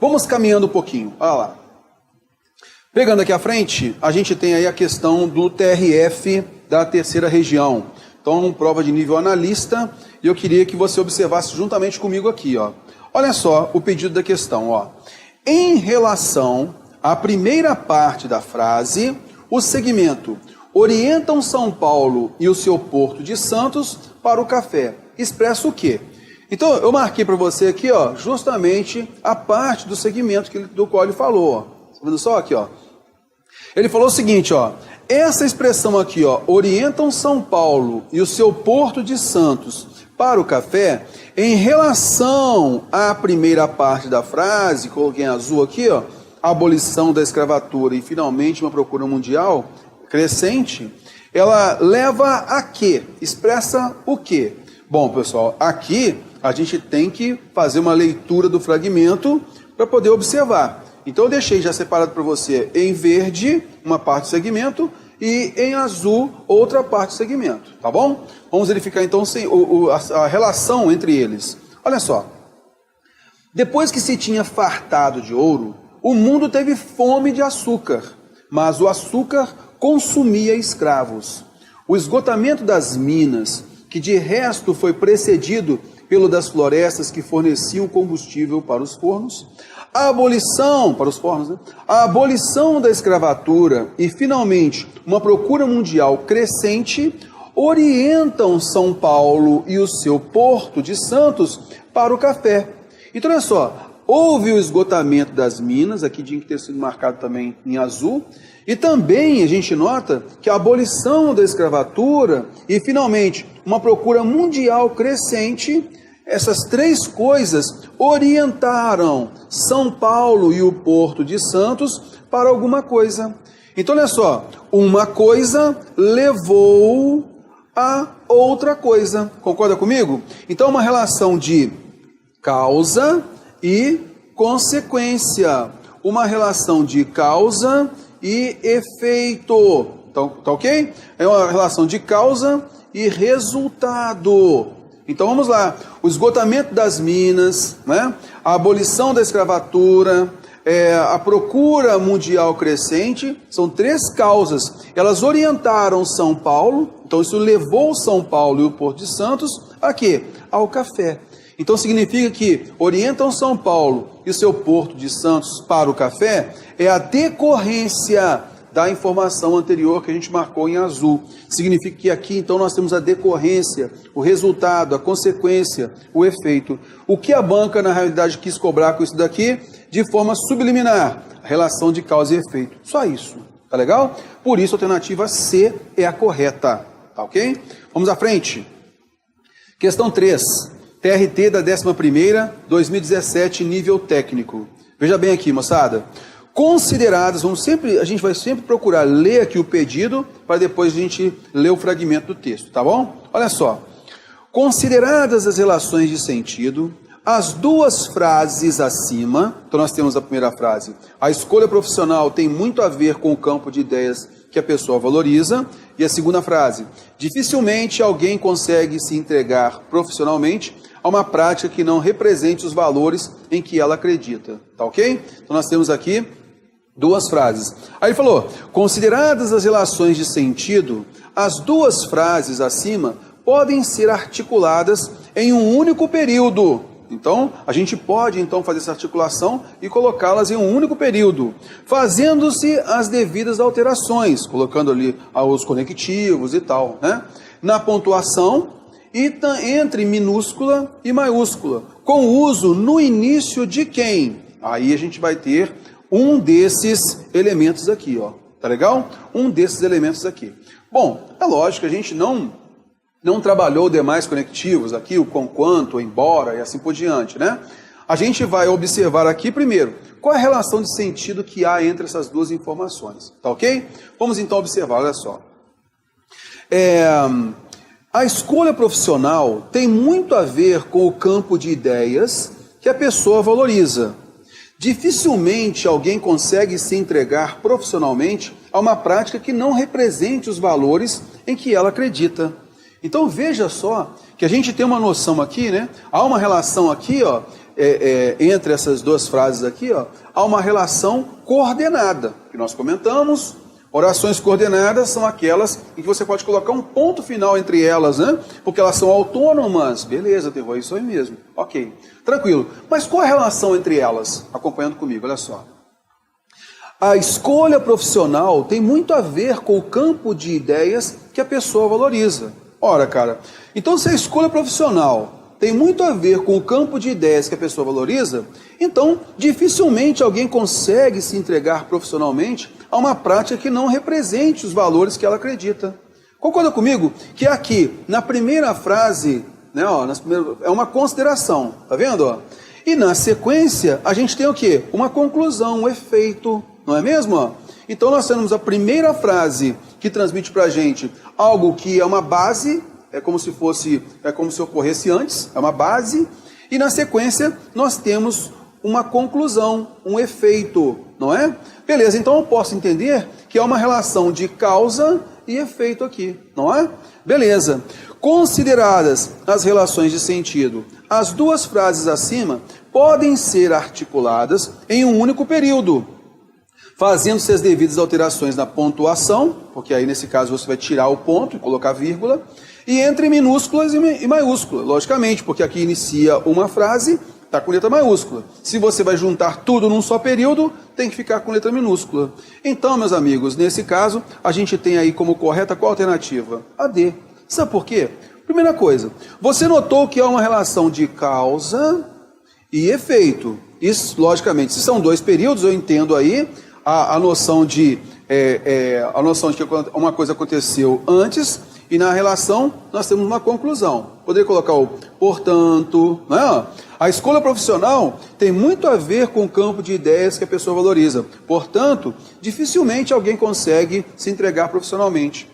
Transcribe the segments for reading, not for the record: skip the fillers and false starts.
Vamos caminhando um pouquinho, olha lá. Pegando aqui à frente, a gente tem aí a questão do TRF da terceira região. Então, prova de nível analista, e eu queria que você observasse juntamente comigo aqui, ó. Olha só o pedido da questão, ó. Em relação à primeira parte da frase, o segmento orientam São Paulo e o seu Porto de Santos para o café. Expressa o quê? Então, eu marquei para você aqui, ó, justamente a parte do segmento do qual ele falou, ó. Tá vendo só aqui, ó? Ele falou o seguinte, ó. Essa expressão aqui, ó, orientam São Paulo e o seu Porto de Santos para o café, em relação à primeira parte da frase, coloquei em azul aqui, ó, a abolição da escravatura e finalmente uma procura mundial crescente, ela leva a quê? Expressa o quê? Bom, pessoal, aqui a gente tem que fazer uma leitura do fragmento para poder observar. Então eu deixei já separado para você em verde uma parte do segmento e em azul outra parte do segmento, tá bom? Vamos verificar então a relação entre eles. Olha só, depois que se tinha fartado de ouro, o mundo teve fome de açúcar, mas o açúcar consumia escravos. O esgotamento das minas, que de resto foi precedido pelo das florestas que forneciam combustível para os fornos, a abolição, para os fornos, né? A abolição da escravatura e, finalmente, uma procura mundial crescente, orientam São Paulo e o seu Porto de Santos para o café. Então, olha só, houve o esgotamento das minas, aqui tinha que ter sido marcado também em azul, e também a gente nota que a abolição da escravatura e, finalmente, uma procura mundial crescente, essas três coisas orientaram São Paulo e o Porto de Santos para alguma coisa. Então, olha só, uma coisa levou a outra coisa. Concorda comigo? Então, uma relação de causa e consequência. Uma relação de causa e efeito. Então, tá ok? É uma relação de causa e resultado. Então vamos lá, o esgotamento das minas, né? A abolição da escravatura, a procura mundial crescente, são três causas. Elas orientaram São Paulo, então isso levou São Paulo e o Porto de Santos a quê? Ao café. Então significa que orientam São Paulo e o seu Porto de Santos para o café é a decorrência da informação anterior que a gente marcou em azul. Significa que aqui, então, nós temos a decorrência, o resultado, a consequência, o efeito. O que a banca, na realidade, quis cobrar com isso daqui? De forma subliminar, a relação de causa e efeito. Só isso. Tá legal? Por isso, a alternativa C é a correta. Tá ok? Vamos à frente. Questão 3. TRT da 11ª, 2017, nível técnico. Veja bem aqui, moçada. Consideradas, a gente vai sempre procurar ler aqui o pedido, para depois a gente ler o fragmento do texto, tá bom? Olha só. Consideradas as relações de sentido, as duas frases acima, então nós temos a primeira frase, a escolha profissional tem muito a ver com o campo de ideias que a pessoa valoriza, e a segunda frase, dificilmente alguém consegue se entregar profissionalmente a uma prática que não represente os valores em que ela acredita, tá ok? Então nós temos aqui duas frases. Aí ele falou, consideradas as relações de sentido, as duas frases acima podem ser articuladas em um único período. Então, a gente pode então fazer essa articulação e colocá-las em um único período, fazendo-se as devidas alterações, colocando ali os conectivos e tal, né? Na pontuação e entre minúscula e maiúscula, com uso no início de quem? Aí a gente vai ter um desses elementos aqui, ó. Tá legal? Um desses elementos aqui. Bom, é lógico que a gente não trabalhou demais conectivos aqui, o com quanto, o embora e assim por diante, né? A gente vai observar aqui primeiro, qual é a relação de sentido que há entre essas duas informações, tá ok? Vamos então observar, olha só. A escolha profissional tem muito a ver com o campo de ideias que a pessoa valoriza. Dificilmente alguém consegue se entregar profissionalmente a uma prática que não represente os valores em que ela acredita. Então veja só que a gente tem uma noção aqui, né? Há uma relação aqui, ó, entre essas duas frases aqui, ó, há uma relação coordenada, que nós comentamos. Orações coordenadas são aquelas em que você pode colocar um ponto final entre elas, né? Porque elas são autônomas. Beleza, Terror, é isso aí mesmo. Ok, tranquilo. Mas qual é a relação entre elas? Acompanhando comigo, olha só. A escolha profissional tem muito a ver com o campo de ideias que a pessoa valoriza. Ora, cara, então se a escolha profissional tem muito a ver com o campo de ideias que a pessoa valoriza, então dificilmente alguém consegue se entregar profissionalmente a uma prática que não represente os valores que ela acredita. Concorda comigo que aqui, na primeira frase, né, ó, é uma consideração, tá vendo? Ó? E na sequência, a gente tem o quê? Uma conclusão, um efeito, não é mesmo? Ó? Então nós temos a primeira frase que transmite para a gente algo que é uma base, é como se ocorresse antes, é uma base, e na sequência nós temos uma conclusão, um efeito, não é? Beleza, então eu posso entender que é uma relação de causa e efeito aqui, não é? Beleza. Consideradas as relações de sentido, as duas frases acima podem ser articuladas em um único período, fazendo-se as devidas alterações na pontuação, porque aí nesse caso você vai tirar o ponto e colocar vírgula, e entre minúsculas e maiúsculas, logicamente, porque aqui inicia uma frase, está com letra maiúscula. Se você vai juntar tudo num só período, tem que ficar com letra minúscula. Então, meus amigos, nesse caso, a gente tem aí como correta qual alternativa? A D. Sabe por quê? Primeira coisa, você notou que há uma relação de causa e efeito. Isso, logicamente, se são dois períodos, eu entendo aí a noção de que uma coisa aconteceu antes e na relação nós temos uma conclusão. Poderia colocar o portanto, né? A escolha profissional tem muito a ver com o campo de ideias que a pessoa valoriza. Portanto, dificilmente alguém consegue se entregar profissionalmente.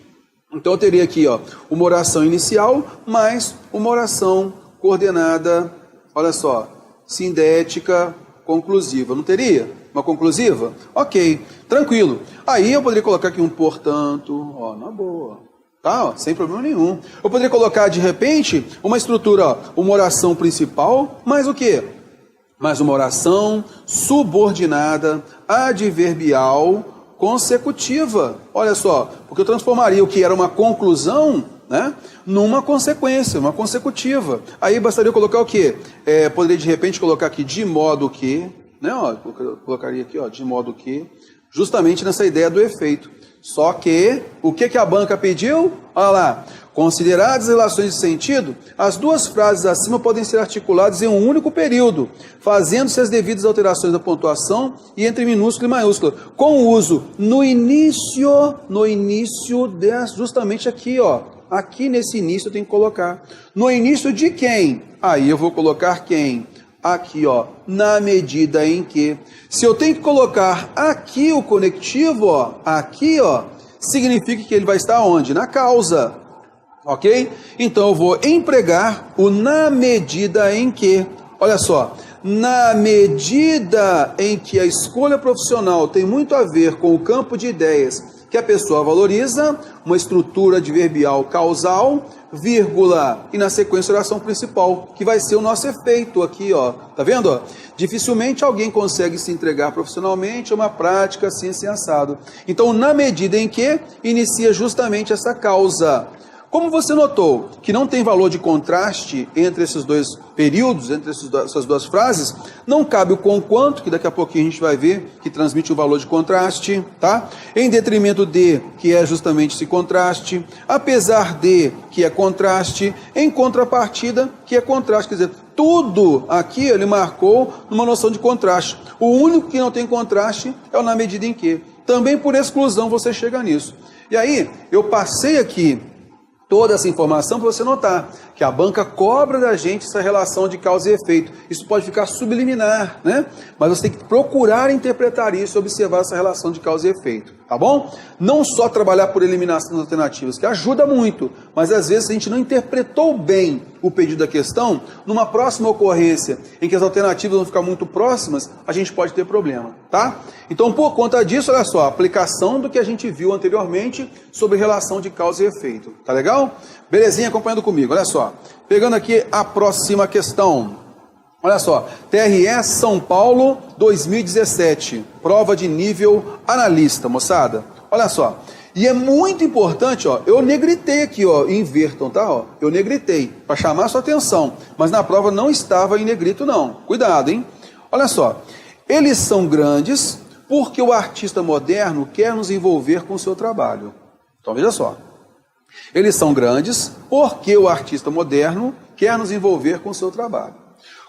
Então eu teria aqui, ó, uma oração inicial mais uma oração coordenada, olha só, sindética, conclusiva. Não teria? Uma conclusiva? Ok, tranquilo. Aí eu poderia colocar aqui um portanto, ó, na boa. Tá, ó, sem problema nenhum. Eu poderia colocar, de repente, uma estrutura, ó, uma oração principal, mais o quê? Mais uma oração subordinada, adverbial, consecutiva. Olha só, porque eu transformaria o que era uma conclusão, né, numa consequência, uma consecutiva. Aí bastaria colocar o quê? Poderia, de repente, colocar aqui de modo que, né, ó, eu colocaria aqui, ó, de modo que, justamente nessa ideia do efeito. Só que, o que a banca pediu? Olha lá, consideradas as relações de sentido, as duas frases acima podem ser articuladas em um único período, fazendo-se as devidas alterações da pontuação e entre minúscula e maiúscula, com o uso no início justamente aqui, ó, aqui nesse início eu tenho que colocar, no início de quem? Aí eu vou colocar quem? Aqui, ó, na medida em que, se eu tenho que colocar aqui o conectivo, ó, aqui, ó, significa que ele vai estar onde? Na causa, ok? Então eu vou empregar o na medida em que, olha só, na medida em que a escolha profissional tem muito a ver com o campo de ideias que a pessoa valoriza, uma estrutura adverbial causal, vírgula, e na sequência a oração principal, que vai ser o nosso efeito aqui, ó. Tá vendo? Ó? Dificilmente alguém consegue se entregar profissionalmente a uma prática assim, assim, assado. Então, na medida em que inicia justamente essa causa. Como você notou que não tem valor de contraste entre esses dois períodos, entre essas duas frases, não cabe o conquanto, que daqui a pouquinho a gente vai ver, que transmite o valor de contraste, tá? Em detrimento de, que é justamente esse contraste, apesar de, que é contraste, em contrapartida, que é contraste, quer dizer, tudo aqui ele marcou numa noção de contraste. O único que não tem contraste é o na medida em que. Também por exclusão você chega nisso. E aí, eu passei aqui toda essa informação para você notar que a banca cobra da gente essa relação de causa e efeito. Isso pode ficar subliminar, né? Mas você tem que procurar interpretar isso e observar essa relação de causa e efeito, tá bom? Não só trabalhar por eliminação das alternativas, que ajuda muito, mas às vezes a gente não interpretou bem o pedido da questão, numa próxima ocorrência em que as alternativas vão ficar muito próximas, a gente pode ter problema, tá? Então, por conta disso, olha só, a aplicação do que a gente viu anteriormente sobre relação de causa e efeito, tá legal? Belezinha, acompanhando comigo, olha só. Pegando aqui a próxima questão. Olha só, TRE São Paulo 2017, prova de nível analista, moçada. Olha só, e é muito importante, ó, eu negritei aqui, ó, invertam, tá? Ó, eu negritei, para chamar a sua atenção, mas na prova não estava em negrito não, cuidado, hein? Olha só, eles são grandes porque o artista moderno quer nos envolver com o seu trabalho. Então veja só, eles são grandes porque o artista moderno quer nos envolver com o seu trabalho.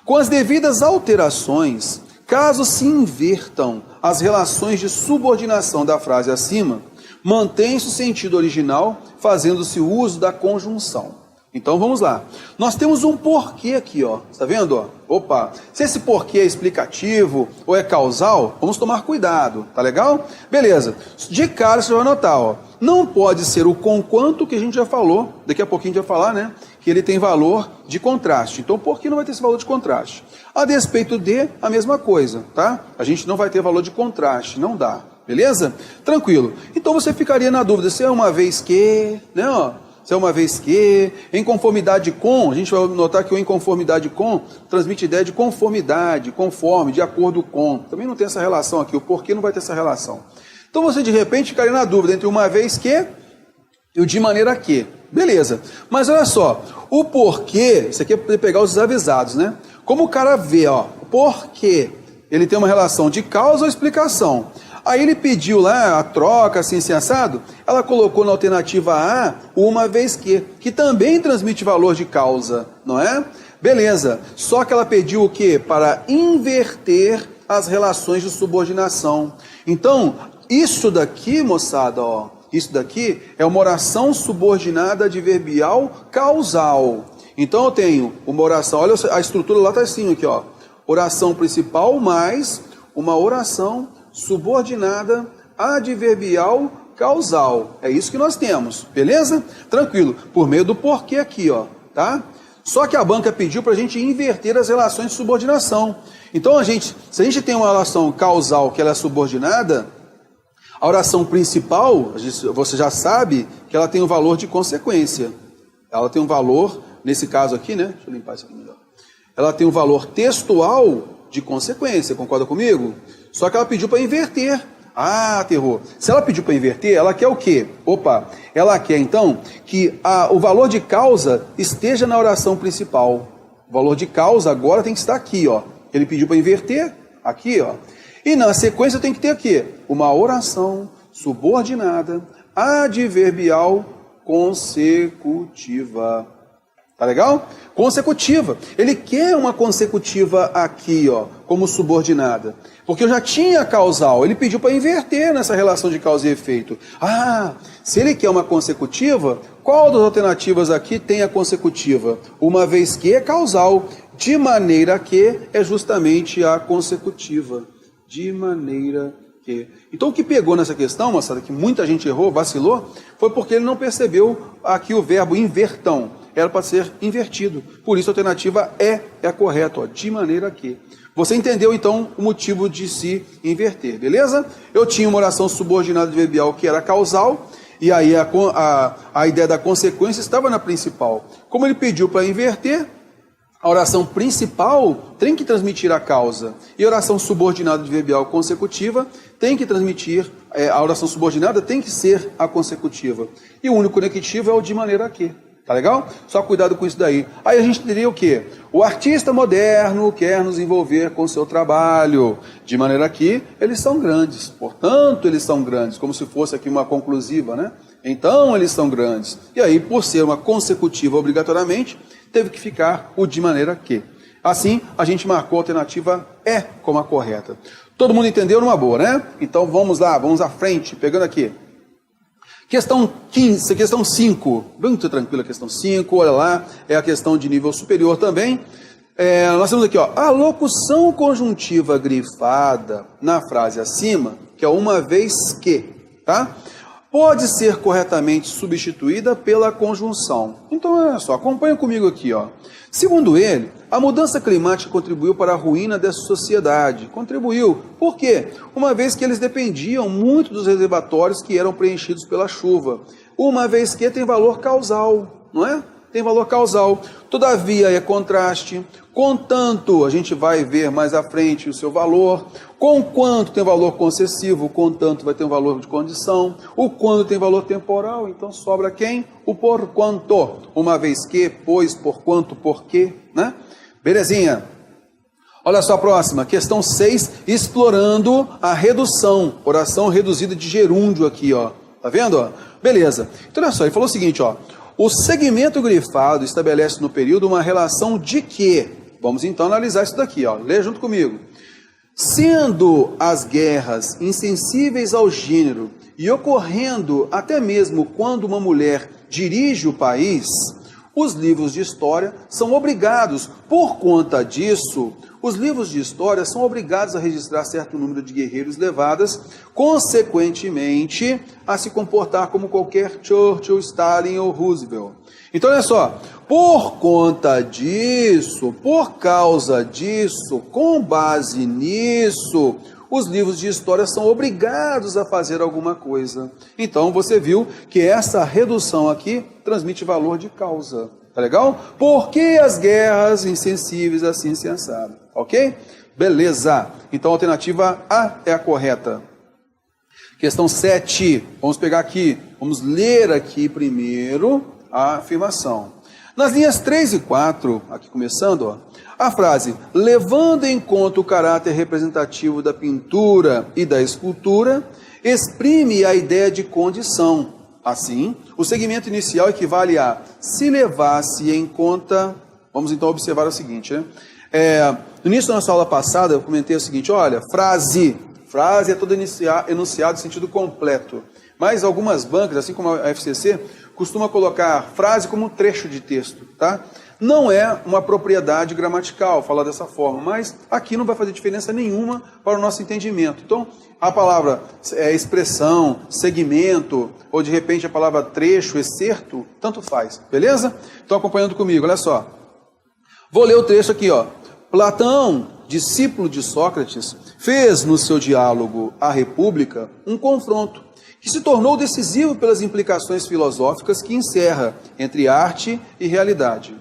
Com as devidas alterações, caso se invertam as relações de subordinação da frase acima, mantém-se o sentido original, fazendo-se uso da conjunção. Então vamos lá. Nós temos um porquê aqui, ó. Está vendo? Ó? Opa, se esse porquê é explicativo ou é causal, vamos tomar cuidado, tá legal? Beleza. De cara você vai notar, ó. Não pode ser o conquanto que a gente já falou, daqui a pouquinho a gente vai falar, né? Que ele tem valor de contraste. Então, por que não vai ter esse valor de contraste? A despeito de, a mesma coisa, tá? A gente não vai ter valor de contraste, não dá. Beleza? Tranquilo. Então, você ficaria na dúvida se é uma vez que, né, ó, se é uma vez que, em conformidade com, a gente vai notar que o em conformidade com transmite ideia de conformidade, conforme, de acordo com. Também não tem essa relação aqui, o porquê não vai ter essa relação. Então, você de repente ficaria na dúvida entre uma vez que e o de maneira que. Beleza, mas olha só, o porquê, isso aqui é para pegar os desavisados, né? Como o cara vê, ó, porquê, ele tem uma relação de causa ou explicação. Aí ele pediu lá a troca, assim assado, ela colocou na alternativa A, uma vez que também transmite valor de causa, não é? Beleza, só que ela pediu o quê? Para inverter as relações de subordinação. Então, isso daqui, moçada, ó, isso daqui é uma oração subordinada adverbial causal. Então eu tenho uma oração, olha a estrutura lá está assim, aqui, ó. Oração principal mais uma oração subordinada adverbial causal. É isso que nós temos, beleza? Tranquilo, por meio do porquê aqui, ó, tá? Só que a banca pediu para a gente inverter as relações de subordinação. Então se a gente tem uma relação causal que ela é subordinada, a oração principal, você já sabe que ela tem um valor de consequência. Ela tem um valor, nesse caso aqui, né? Deixa eu limpar isso aqui melhor. Ela tem um valor textual de consequência, concorda comigo? Só que ela pediu para inverter. Ah, terror. Se ela pediu para inverter, ela quer o quê? Opa, ela quer então que o valor de causa esteja na oração principal. O valor de causa agora tem que estar aqui, ó. Ele pediu para inverter, aqui, ó. E na sequência tem que ter aqui uma oração subordinada, adverbial consecutiva. Tá legal? Consecutiva. Ele quer uma consecutiva aqui, ó, como subordinada. Porque eu já tinha causal, ele pediu para inverter nessa relação de causa e efeito. Ah, se ele quer uma consecutiva, qual das alternativas aqui tem a consecutiva? Uma vez que é causal, de maneira que é justamente a consecutiva. De maneira que. Então o que pegou nessa questão, moçada, que muita gente errou, vacilou, foi porque ele não percebeu aqui o verbo invertão. Era para ser invertido. Por isso a alternativa é a correta, ó, de maneira que. Você entendeu então o motivo de se inverter, beleza? Eu tinha uma oração subordinada adverbial que era causal, e aí a ideia da consequência estava na principal. Como ele pediu para inverter, a oração principal tem que transmitir a causa. E a oração subordinada adverbial consecutiva tem que transmitir, a oração subordinada tem que ser a consecutiva. E o único conectivo é o de maneira que. Tá legal? Só cuidado com isso daí. Aí a gente teria o quê? O artista moderno quer nos envolver com o seu trabalho. De maneira que eles são grandes. Portanto, eles são grandes. Como se fosse aqui uma conclusiva, né? Então, eles são grandes. E aí, por ser uma consecutiva obrigatoriamente, teve que ficar o de maneira que. Assim, a gente marcou a alternativa E como a correta. Todo mundo entendeu numa boa, né? Então, vamos lá, vamos à frente, pegando aqui. Questão 15, questão 5, muito tranquila a questão 5, olha lá, é a questão de nível superior também. Nós temos aqui, ó, a locução conjuntiva grifada na frase acima, que é uma vez que, tá? Pode ser corretamente substituída pela conjunção. Então, olha só, acompanha comigo aqui, ó. Segundo ele, a mudança climática contribuiu para a ruína dessa sociedade. Contribuiu. Por quê? Uma vez que eles dependiam muito dos reservatórios que eram preenchidos pela chuva. Uma vez que tem valor causal, não é? tem valor causal. Todavia é contraste. Contanto, a gente vai ver mais à frente o seu valor. Com quanto tem valor concessivo, contanto vai ter um valor de condição. O quando tem valor temporal, então sobra quem? O por quanto. Uma vez que, pois, por quanto, por quê, né? Belezinha. Olha só a próxima, questão 6, explorando a redução. Oração reduzida de gerúndio aqui, ó. Tá vendo, ó? Beleza. Então, olha só, ele falou o seguinte, ó. O segmento grifado estabelece no período uma relação de quê? Vamos então analisar isso daqui, ó. Lê junto comigo. Sendo as guerras insensíveis ao gênero e ocorrendo até mesmo quando uma mulher dirige o país, os livros de história são obrigados, por conta disso, os livros de história são obrigados a registrar certo número de guerreiros levadas, consequentemente, a se comportar como qualquer Churchill, Stalin ou Roosevelt. Então, olha só, por conta disso, por causa disso, com base nisso, os livros de história são obrigados a fazer alguma coisa. Então, você viu que essa redução aqui transmite valor de causa. Tá legal? Por que as guerras insensíveis assim sensado? Ok? Beleza. Então, a alternativa A é a correta. Questão 7. Vamos pegar aqui. Vamos ler aqui primeiro a afirmação. Nas linhas 3 e 4, aqui começando, ó, a frase, levando em conta o caráter representativo da pintura e da escultura, exprime a ideia de condição. Assim, o segmento inicial equivale a se levasse em conta... Vamos então observar o seguinte, né? No início da nossa aula passada, eu comentei o seguinte, olha, frase é todo enunciado em sentido completo. Mas algumas bancas, assim como a FCC, costuma colocar frase como um trecho de texto, tá? Não é uma propriedade gramatical falar dessa forma, mas aqui não vai fazer diferença nenhuma para o nosso entendimento. Então, a palavra expressão, segmento, ou de repente a palavra trecho, excerto, tanto faz, beleza? Então, acompanhando comigo, olha só. Vou ler o trecho aqui, ó. Platão, discípulo de Sócrates, fez no seu diálogo A República um confronto que se tornou decisivo pelas implicações filosóficas que encerra entre arte e realidade.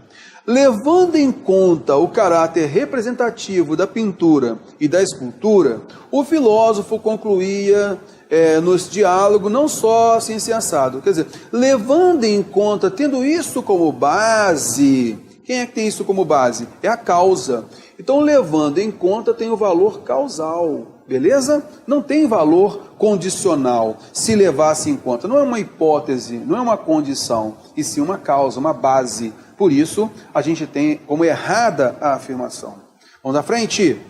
Levando em conta o caráter representativo da pintura e da escultura, o filósofo concluía nos diálogos não só assim sensado, quer dizer, levando em conta, tendo isso como base, quem é que tem isso como base? É a causa. Então, levando em conta tem o valor causal, beleza? Não tem valor condicional, se levasse em conta. Não é uma hipótese, não é uma condição, e sim uma causa, uma base. Por isso, a gente tem como errada a afirmação. Vamos à frente.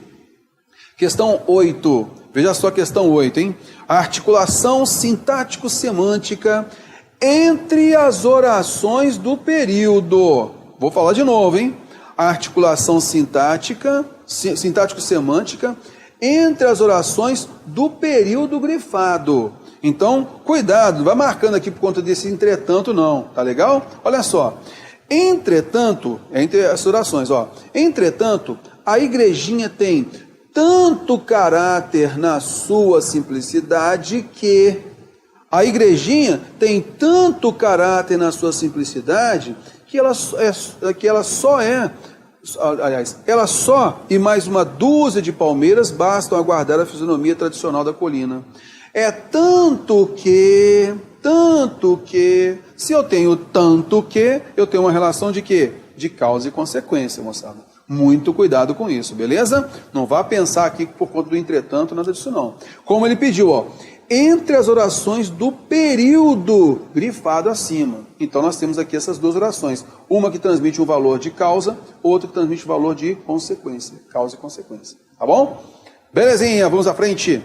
Questão 8. Veja só a questão 8, hein? A articulação sintático-semântica entre as orações do período. Vou falar de novo, hein? A articulação sintático-semântica entre as orações do período grifado. Então, cuidado, vai marcando aqui por conta desse entretanto não, tá legal? Olha só. Entretanto, entre as orações, ó. Entretanto, a igrejinha tem tanto caráter na sua simplicidade que... A igrejinha tem tanto caráter na sua simplicidade que ela só e mais uma dúzia de palmeiras bastam a guardar a fisionomia tradicional da colina. É tanto que, se eu tenho tanto que, eu tenho uma relação de quê? De causa e consequência, moçada. Muito cuidado com isso, beleza? Não vá pensar aqui por conta do entretanto, nada disso não. Como ele pediu, ó, entre as orações do período grifado acima. Então nós temos aqui essas duas orações. Uma que transmite um valor de causa, outra que transmite um valor de consequência. Causa e consequência. Tá bom? Belezinha, vamos à frente.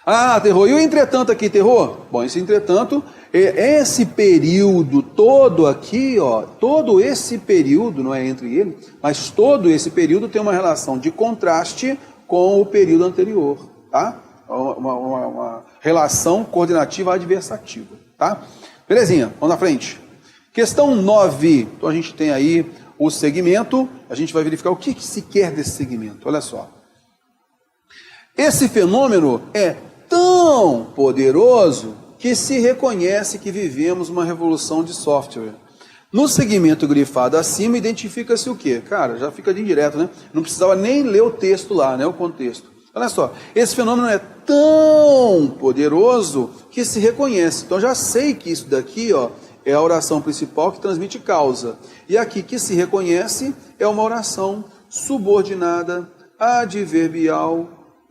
Ah, terror. E o entretanto aqui, terror? Bom, esse entretanto, esse período todo aqui, ó, todo esse período, não é entre ele, mas todo esse período tem uma relação de contraste com o período anterior, tá? Uma relação coordenativa adversativa, tá? Belezinha, vamos na frente. Questão 9. Então a gente tem aí o segmento, a gente vai verificar o que se quer desse segmento. Olha só. Esse fenômeno é tão poderoso que se reconhece que vivemos uma revolução de software. No segmento grifado acima, identifica-se o quê? Cara, já fica de direto, né? Não precisava nem ler o texto lá, né? O contexto. Olha só, esse fenômeno é tão poderoso que se reconhece. Então, já sei que isso daqui, ó, é a oração principal que transmite causa. E aqui que se reconhece é uma oração subordinada, adverbial,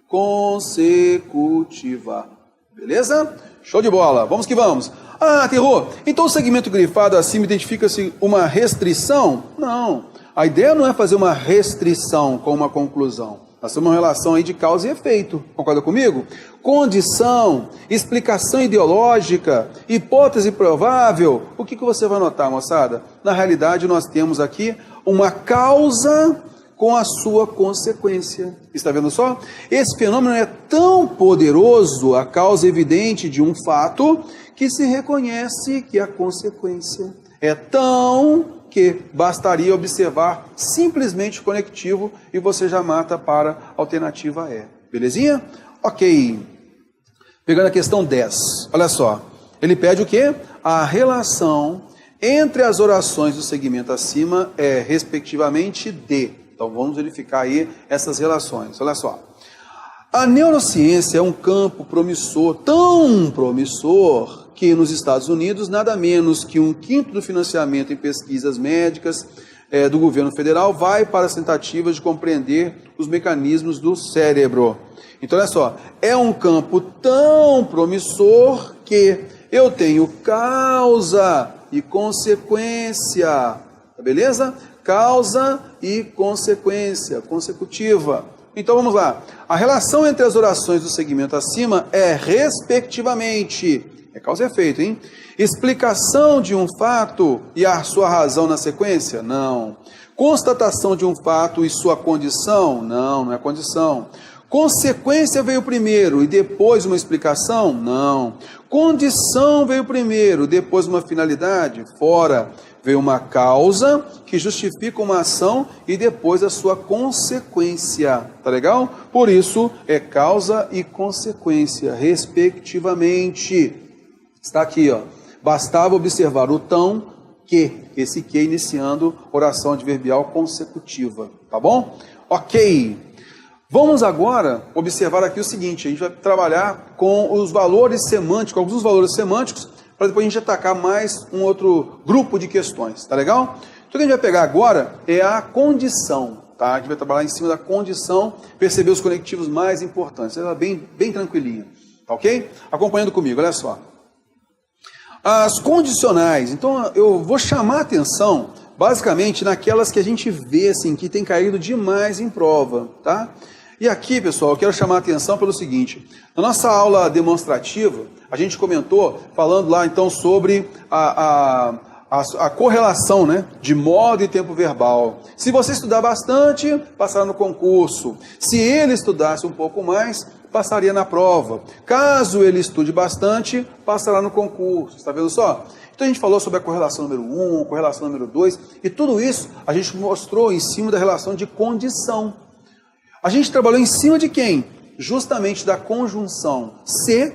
consecutiva. Beleza? Show de bola. Vamos que vamos. Ah, aterrou. Então o segmento grifado acima identifica-se uma restrição? Não. A ideia não é fazer uma restrição com uma conclusão. Nós temos uma relação aí de causa e efeito. Concorda comigo? Condição, explicação ideológica, hipótese provável. O que você vai notar, moçada? Na realidade, nós temos aqui uma causa com a sua consequência. Está vendo só? Esse fenômeno é tão poderoso, a causa evidente de um fato, que se reconhece que a consequência é tão que bastaria observar simplesmente o conectivo e você já mata para a alternativa E. Belezinha? Ok. Pegando a questão 10. Olha só. Ele pede o quê? A relação entre as orações do segmento acima é, respectivamente, D. Então vamos verificar aí essas relações. Olha só. A neurociência é um campo promissor, tão promissor, que nos Estados Unidos, nada menos que 1/5 do financiamento em pesquisas médicas do governo federal vai para as tentativas de compreender os mecanismos do cérebro. Então, olha só, é um campo tão promissor que eu tenho causa e consequência, tá beleza? Causa e consequência, consecutiva. Então, vamos lá. A relação entre as orações do segmento acima é, respectivamente, é causa e efeito, hein? Explicação de um fato e a sua razão na sequência? Não. Constatação de um fato e sua condição? Não, não é condição. Consequência veio primeiro e depois uma explicação? Não. Condição veio primeiro, depois uma finalidade? Fora. Veio uma causa que justifica uma ação e depois a sua consequência. Tá legal? Por isso é causa e consequência, respectivamente. Está aqui, ó. Bastava observar o tão que, esse que iniciando oração adverbial consecutiva. Tá bom? Ok. Vamos agora observar aqui o seguinte, a gente vai trabalhar com os valores semânticos, alguns valores semânticos, para depois a gente atacar mais um outro grupo de questões, tá legal? Então o que a gente vai pegar agora é a condição, tá? A gente vai trabalhar em cima da condição, perceber os conectivos mais importantes, ela é bem tranquilinha, tá ok? Acompanhando comigo, olha só. As condicionais, então eu vou chamar a atenção basicamente naquelas que a gente vê assim, que tem caído demais em prova, tá? E aqui, pessoal, eu quero chamar a atenção pelo seguinte, na nossa aula demonstrativa, a gente comentou, falando lá então sobre a correlação, né, de modo e tempo verbal. Se você estudar bastante, passará no concurso. Se ele estudasse um pouco mais, passaria na prova. Caso ele estude bastante, passará no concurso. Está vendo só? Então a gente falou sobre a correlação número 1, correlação número 2, e tudo isso a gente mostrou em cima da relação de condição. A gente trabalhou em cima de quem? Justamente da conjunção se,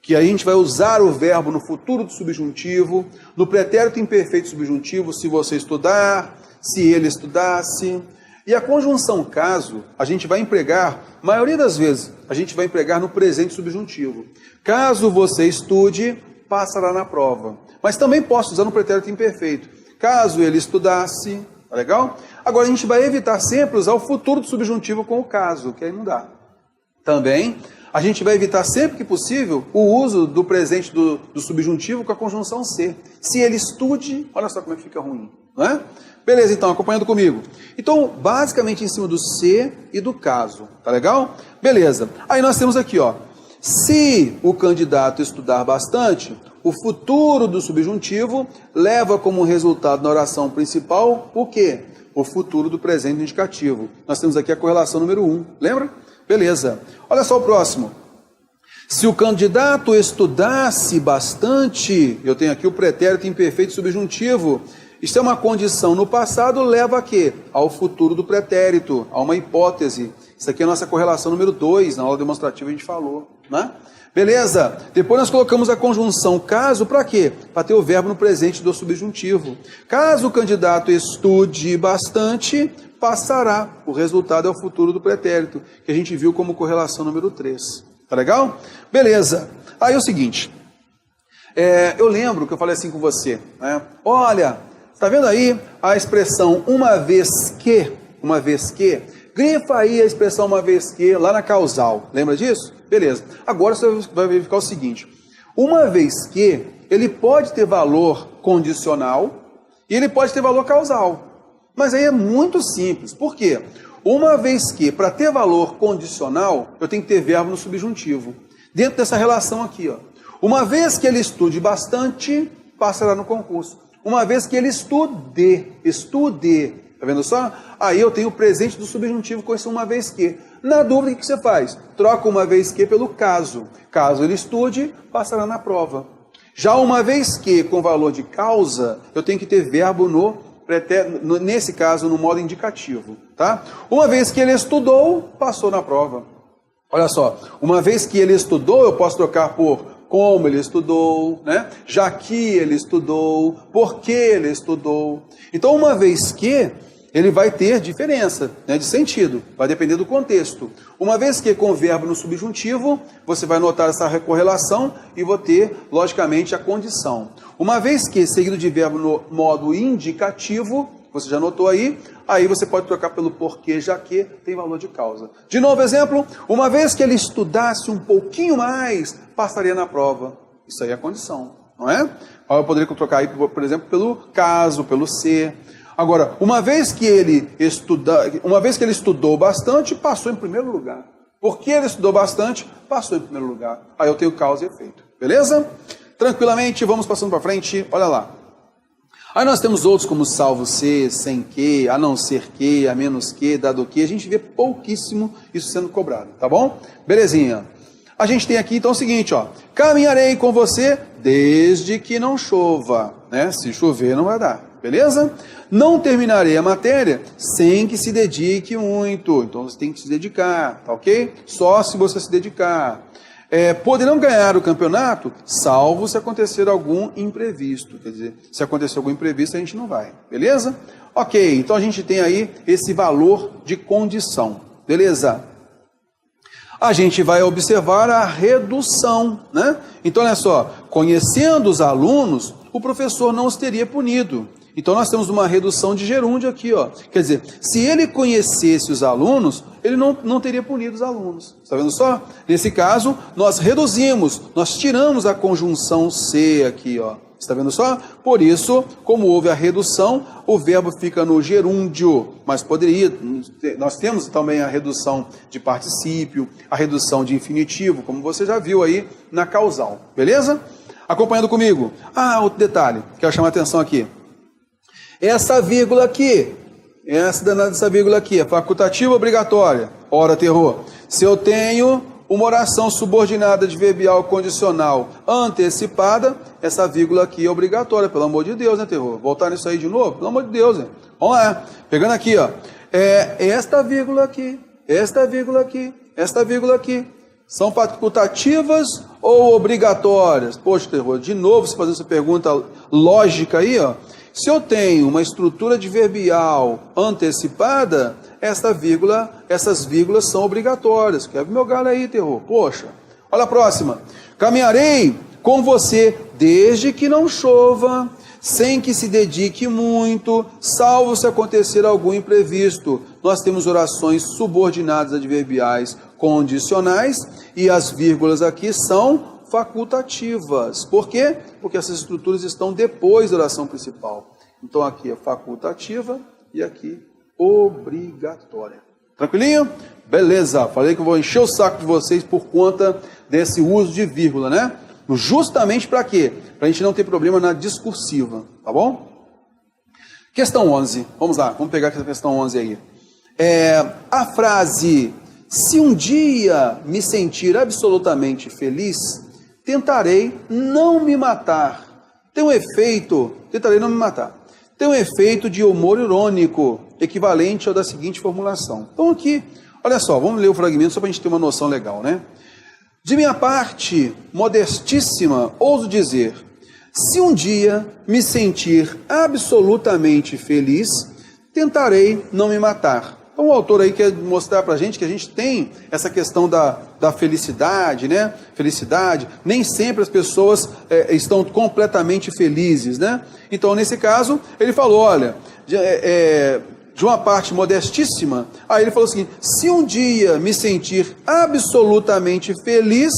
que a gente vai usar o verbo no futuro do subjuntivo, no pretérito imperfeito subjuntivo, se você estudar, se ele estudasse. E a conjunção caso, a gente vai empregar, maioria das vezes, a gente vai empregar no presente subjuntivo. Caso você estude, passará na prova. Mas também posso usar no pretérito imperfeito. Caso ele estudasse, tá legal? Agora a gente vai evitar sempre usar o futuro do subjuntivo com o caso, que aí não dá. Também a gente vai evitar sempre que possível o uso do presente do subjuntivo com a conjunção ser. Se ele estude, olha só como é que fica ruim, não é? Beleza, então, acompanhando comigo. Então, basicamente em cima do se e do caso, tá legal? Beleza. Aí nós temos aqui, ó, se o candidato estudar bastante, o futuro do subjuntivo leva como resultado na oração principal o quê? O futuro do presente indicativo. Nós temos aqui a correlação número 1, lembra? Beleza. Olha só o próximo. Se o candidato estudasse bastante, eu tenho aqui o pretérito imperfeito subjuntivo. Isso é uma condição no passado, leva a quê? Ao futuro do pretérito, a uma hipótese. Isso aqui é a nossa correlação número 2, na aula demonstrativa a gente falou, né? Beleza? Depois nós colocamos a conjunção caso para quê? Para ter o verbo no presente do subjuntivo. Caso o candidato estude bastante, passará. O resultado é o futuro do pretérito, que a gente viu como correlação número 3. Tá legal? Beleza. Aí é o seguinte, eu lembro que eu falei assim com você, né? Olha, está vendo aí a expressão uma vez que, grifa aí a expressão uma vez que lá na causal. Lembra disso? Beleza. Agora você vai verificar o seguinte, uma vez que ele pode ter valor condicional e ele pode ter valor causal. Mas aí é muito simples. Por quê? Uma vez que, para ter valor condicional, eu tenho que ter verbo no subjuntivo. Dentro dessa relação aqui, ó. Uma vez que ele estude bastante, passará no concurso. Uma vez que ele estude, tá vendo só? Aí eu tenho o presente do subjuntivo com esse uma vez que. Na dúvida, o que você faz? Troca uma vez que pelo caso. Caso ele estude, passará na prova. Já uma vez que, com valor de causa, eu tenho que ter verbo nesse caso, no modo indicativo, tá? Uma vez que ele estudou, passou na prova. Olha só, uma vez que ele estudou, eu posso trocar por como ele estudou, né? Já que ele estudou, porque ele estudou. Então, uma vez que, ele vai ter diferença, né, de sentido, vai depender do contexto. Uma vez que com verbo no subjuntivo, você vai notar essa correlação e vou ter, logicamente, a condição. Uma vez que seguido de verbo no modo indicativo, você já notou aí você pode trocar pelo porquê, já que tem valor de causa. De novo exemplo, uma vez que ele estudasse um pouquinho mais, passaria na prova. Isso aí é a condição, não é? Eu poderia trocar aí, por exemplo, pelo caso, pelo ser. Agora, uma vez que ele estudou bastante, passou em primeiro lugar. Porque ele estudou bastante, passou em primeiro lugar. Aí eu tenho causa e efeito. Beleza? Tranquilamente, vamos passando para frente. Olha lá. Aí nós temos outros como salvo se, sem que, a não ser que, a menos que, dado que. A gente vê pouquíssimo isso sendo cobrado, tá bom? Belezinha. A gente tem aqui então o seguinte, ó. Caminharei com você desde que não chova, né? Se chover não vai dar. Beleza? Não terminarei a matéria sem que se dedique muito. Então você tem que se dedicar, tá ok? Só se você se dedicar. Poderão ganhar o campeonato, salvo se acontecer algum imprevisto. Quer dizer, se acontecer algum imprevisto, a gente não vai. Beleza? Ok, então a gente tem aí esse valor de condição. Beleza? A gente vai observar a redução, né? Então, olha só, conhecendo os alunos, o professor não os teria punido. Então, nós temos uma redução de gerúndio aqui, ó. Quer dizer, se ele conhecesse os alunos, ele não teria punido os alunos. Está vendo só? Nesse caso, nós reduzimos, nós tiramos a conjunção se aqui, ó. Está vendo só? Por isso, como houve a redução, o verbo fica no gerúndio, mas nós temos também a redução de particípio, a redução de infinitivo, como você já viu aí na causal. Beleza? Acompanhando comigo. Outro detalhe, quero chamar a atenção aqui. Essa vírgula aqui, essa vírgula aqui, é facultativa ou obrigatória? Ora, terror. Se eu tenho uma oração subordinada adverbial condicional antecipada, essa vírgula aqui é obrigatória, pelo amor de Deus, né, terror? Voltar nisso aí de novo? Pelo amor de Deus, né? Vamos lá. Pegando aqui, ó. Esta vírgula aqui, esta vírgula aqui, esta vírgula aqui. São facultativas ou obrigatórias? Poxa, terror, de novo, se fazer essa pergunta lógica aí, ó. Se eu tenho uma estrutura adverbial antecipada, essas vírgulas são obrigatórias. Quer ver meu galho aí, terror? Poxa. Olha a próxima. Caminharei com você desde que não chova, sem que se dedique muito, salvo se acontecer algum imprevisto. Nós temos orações subordinadas adverbiais condicionais e as vírgulas aqui são facultativas. Por quê? Porque essas estruturas estão depois da oração principal. Então aqui é facultativa e aqui obrigatória. Tranquilinho? Beleza. Falei que eu vou encher o saco de vocês por conta desse uso de vírgula, né? Justamente para quê? Para a gente não ter problema na discursiva, tá bom? Questão 11. Vamos lá, vamos pegar essa questão 11 aí. A frase, se um dia me sentir absolutamente feliz, tentarei não me matar. Tem um efeito, tentarei não me matar. Tem um efeito de humor irônico, equivalente ao da seguinte formulação. Então aqui, olha só, vamos ler o fragmento só para a gente ter uma noção legal, né? De minha parte, modestíssima, ouso dizer, se um dia me sentir absolutamente feliz, tentarei não me matar. Então o autor aí quer mostrar para a gente que a gente tem essa questão da felicidade, né? Felicidade, nem sempre as pessoas estão completamente felizes, né? Então nesse caso, ele falou, olha, de uma parte modestíssima, aí ele falou o seguinte, se um dia me sentir absolutamente feliz,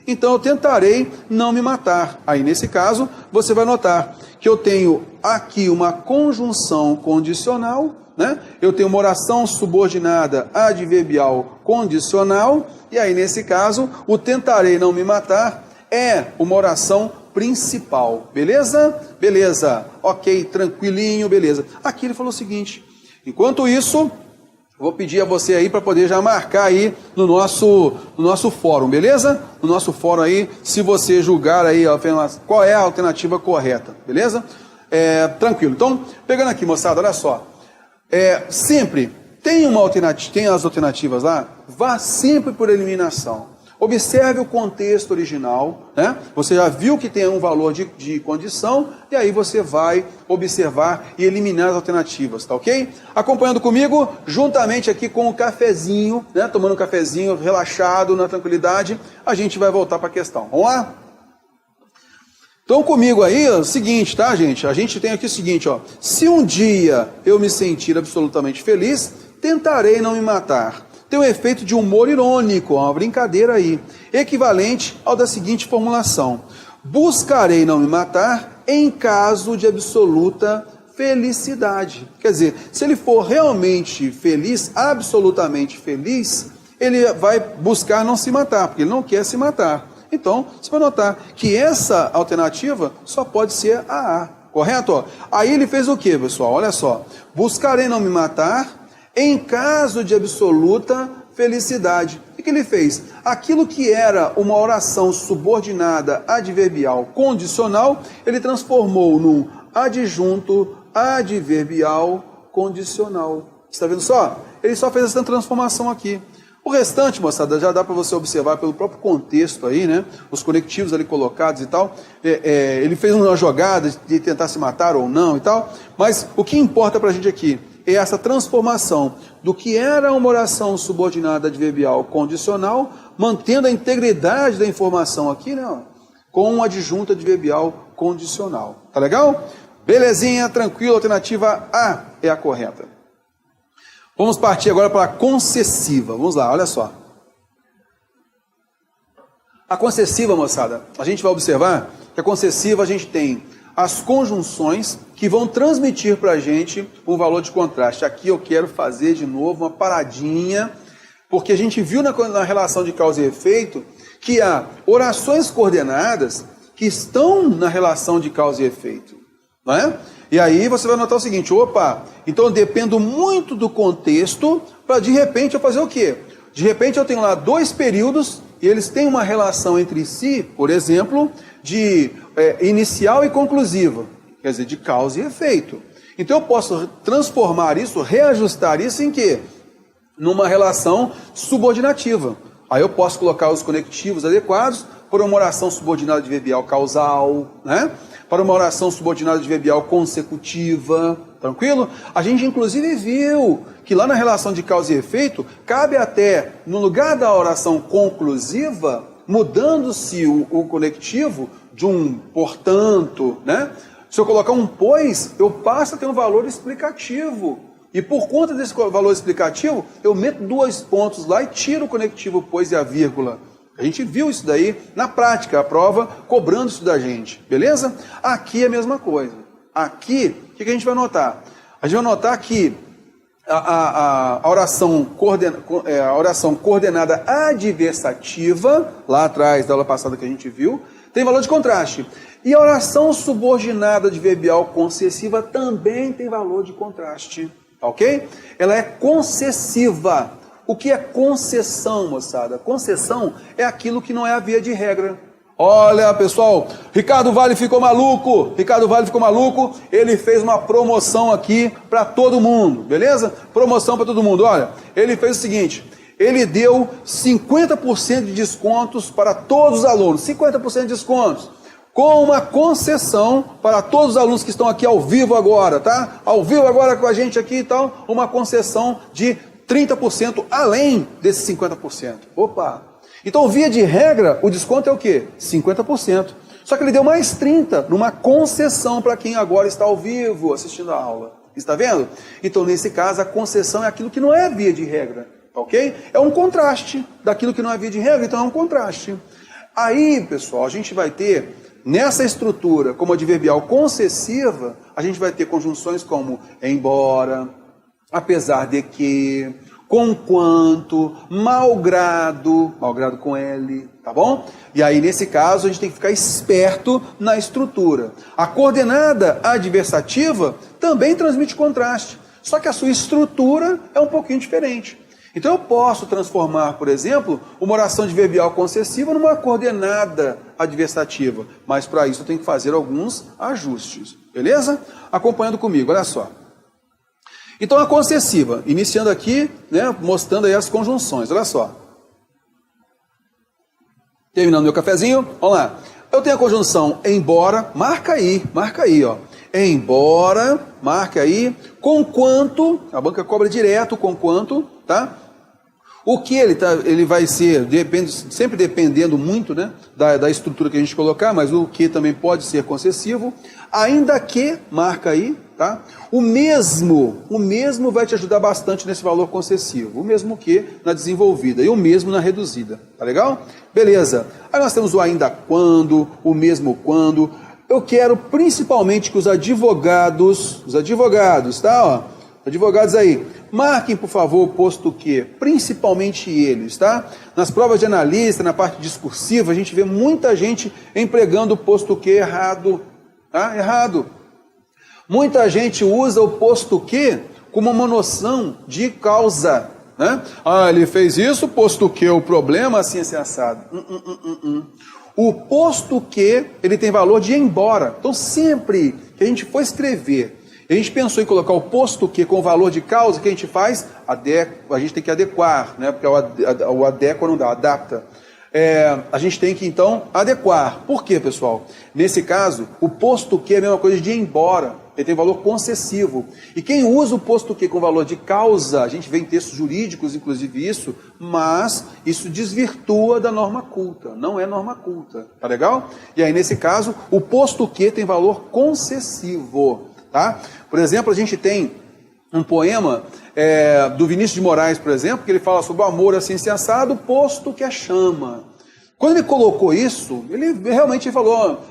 então eu tentarei não me matar. Aí nesse caso, você vai notar que eu tenho aqui uma conjunção condicional, né? Eu tenho uma oração subordinada adverbial condicional, e aí nesse caso, o tentarei não me matar é uma oração principal, beleza? Beleza, ok, tranquilinho, beleza. Aqui ele falou o seguinte, enquanto isso, vou pedir a você aí para poder já marcar aí no nosso fórum, beleza? No nosso fórum aí, se você julgar aí qual é a alternativa correta, beleza? Tranquilo. Então, pegando aqui, moçada, olha só. Sempre tem as alternativas lá, vá sempre por eliminação. Observe o contexto original, né? Você já viu que tem um valor de condição, e aí você vai observar e eliminar as alternativas, tá ok? Acompanhando comigo, juntamente aqui com o cafezinho, né? Tomando um cafezinho, relaxado, na tranquilidade, a gente vai voltar para a questão. Vamos lá? Então comigo aí, é o seguinte, tá, gente? A gente tem aqui o seguinte, ó. Se um dia eu me sentir absolutamente feliz, tentarei não me matar. Tem um efeito de humor irônico, uma brincadeira aí, equivalente ao da seguinte formulação: buscarei não me matar em caso de absoluta felicidade. Quer dizer, se ele for realmente feliz, absolutamente feliz, ele vai buscar não se matar, porque ele não quer se matar. Então, você vai notar que essa alternativa só pode ser a A, correto? Aí ele fez o que, pessoal? Olha só, buscarei não me matar em caso de absoluta felicidade. O que ele fez? Aquilo que era uma oração subordinada adverbial condicional, ele transformou num adjunto adverbial condicional. Está vendo só? Ele só fez essa transformação aqui. O restante, moçada, já dá para você observar pelo próprio contexto aí, né? Os conectivos ali colocados e tal. Ele fez uma jogada de tentar se matar ou não e tal. Mas o que importa para a gente aqui é essa transformação do que era uma oração subordinada adverbial condicional, mantendo a integridade da informação aqui, né, com um adjunto adverbial condicional. Tá legal? Belezinha, tranquilo, alternativa A é a correta. Vamos partir agora para a concessiva. Vamos lá, olha só. A concessiva, moçada, a gente vai observar que a concessiva a gente tem as conjunções que vão transmitir para a gente um valor de contraste. Aqui eu quero fazer de novo uma paradinha, porque a gente viu na relação de causa e efeito que há orações coordenadas que estão na relação de causa e efeito, não é? E aí você vai notar o seguinte, opa, então eu dependo muito do contexto para de repente eu fazer o quê? De repente eu tenho lá dois períodos e eles têm uma relação entre si, por exemplo, de inicial e conclusiva, quer dizer, de causa e efeito. Então eu posso transformar isso, reajustar isso em quê? Numa relação subordinativa. Aí eu posso colocar os conectivos adequados para uma oração subordinada adverbial causal, né? Para uma oração subordinada adverbial consecutiva, tranquilo? A gente inclusive viu que lá na relação de causa e efeito, cabe até, no lugar da oração conclusiva, mudando-se o conectivo de um portanto, né? Se eu colocar um pois, eu passo a ter um valor explicativo. E por conta desse valor explicativo, eu meto 2 pontos lá e tiro o conectivo pois e a vírgula. A gente viu isso daí na prática, a prova cobrando isso da gente, beleza? Aqui é a mesma coisa. Aqui, o que a gente vai notar? A gente vai notar que a oração coordenada adversativa, lá atrás da aula passada que a gente viu, tem valor de contraste. E a oração subordinada adverbial concessiva também tem valor de contraste, ok? Ela é concessiva. O que é concessão, moçada? Concessão é aquilo que não é a via de regra. Olha, pessoal, Ricardo Vale ficou maluco. Ricardo Vale ficou maluco. Ele fez uma promoção aqui para todo mundo, beleza? Promoção para todo mundo. Olha, ele fez o seguinte: ele deu 50% de descontos para todos os alunos, 50% de descontos, com uma concessão para todos os alunos que estão aqui ao vivo agora, tá? Ao vivo agora com a gente aqui e tal, uma concessão de 30% além desses 50%. Opa! Então, via de regra, o desconto é o quê? 50%. Só que ele deu mais 30% numa concessão para quem agora está ao vivo assistindo a aula. Está vendo? Então, nesse caso, a concessão é aquilo que não é via de regra. Ok? É um contraste daquilo que não é via de regra, então é um contraste. Aí, pessoal, a gente vai ter, nessa estrutura, como adverbial concessiva, a gente vai ter conjunções como embora, apesar de que, conquanto, malgrado com L, tá bom? E aí, nesse caso, a gente tem que ficar esperto na estrutura. A coordenada adversativa também transmite contraste, só que a sua estrutura é um pouquinho diferente. Então, eu posso transformar, por exemplo, uma oração adverbial concessiva numa coordenada adversativa, mas para isso eu tenho que fazer alguns ajustes, beleza? Acompanhando comigo, olha só. Então, a concessiva, iniciando aqui, né, mostrando aí as conjunções, olha só. Terminando meu cafezinho, vamos lá. Eu tenho a conjunção embora, marca aí, ó. Embora, marca aí, conquanto, a banca cobra direto conquanto, tá? O que ele vai ser, sempre dependendo muito, né, da estrutura que a gente colocar, mas o que também pode ser concessivo, ainda que, marca aí, tá? O mesmo vai te ajudar bastante nesse valor concessivo, o mesmo que na desenvolvida e o mesmo na reduzida, tá legal? Beleza, aí nós temos o ainda quando, o mesmo quando. Eu quero principalmente que os advogados, tá, ó, advogados aí, marquem, por favor, o posto que, principalmente eles, tá? Nas provas de analista, na parte discursiva, a gente vê muita gente empregando o posto que errado, tá? Errado. Muita gente usa o posto que como uma noção de causa, né? Ah, ele fez isso, posto que o problema assim é assado. O posto que, ele tem valor de embora. Então, sempre que a gente for escrever, a gente pensou em colocar o posto que com valor de causa, o que a gente faz? A gente tem que adequar, né? Porque o adequa não dá, adapta. A gente tem que, então, adequar. Por quê, pessoal? Nesse caso, o posto que é a mesma coisa de embora. Ele tem valor concessivo. E quem usa o posto que com valor de causa, a gente vê em textos jurídicos, inclusive isso, mas isso desvirtua da norma culta. Não é norma culta. Tá legal? E aí, nesse caso, o posto que tem valor concessivo. Tá? Por exemplo, a gente tem um poema do Vinícius de Moraes, por exemplo, que ele fala sobre o amor assim se assado, posto que é chama. Quando ele colocou isso, ele realmente falou,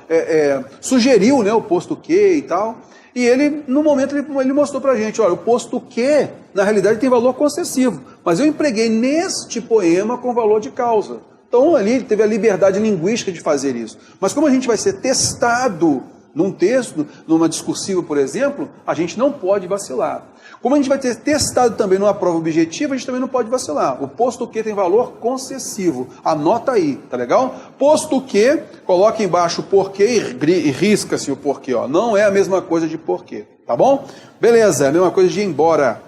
sugeriu, né, o posto que e tal, e ele, no momento, ele mostrou pra gente, olha, o posto que, na realidade, tem valor concessivo, mas eu empreguei neste poema com valor de causa. Então, ali, ele teve a liberdade linguística de fazer isso. Mas como a gente vai ser testado num texto, numa discursiva, por exemplo, a gente não pode vacilar. Como a gente vai ter testado também numa prova objetiva, a gente também não pode vacilar. O posto que tem valor concessivo. Anota aí, tá legal? Posto que, coloca embaixo o porquê e risca-se o porquê. Ó. Não é a mesma coisa de porquê, tá bom? Beleza, é a mesma coisa de embora.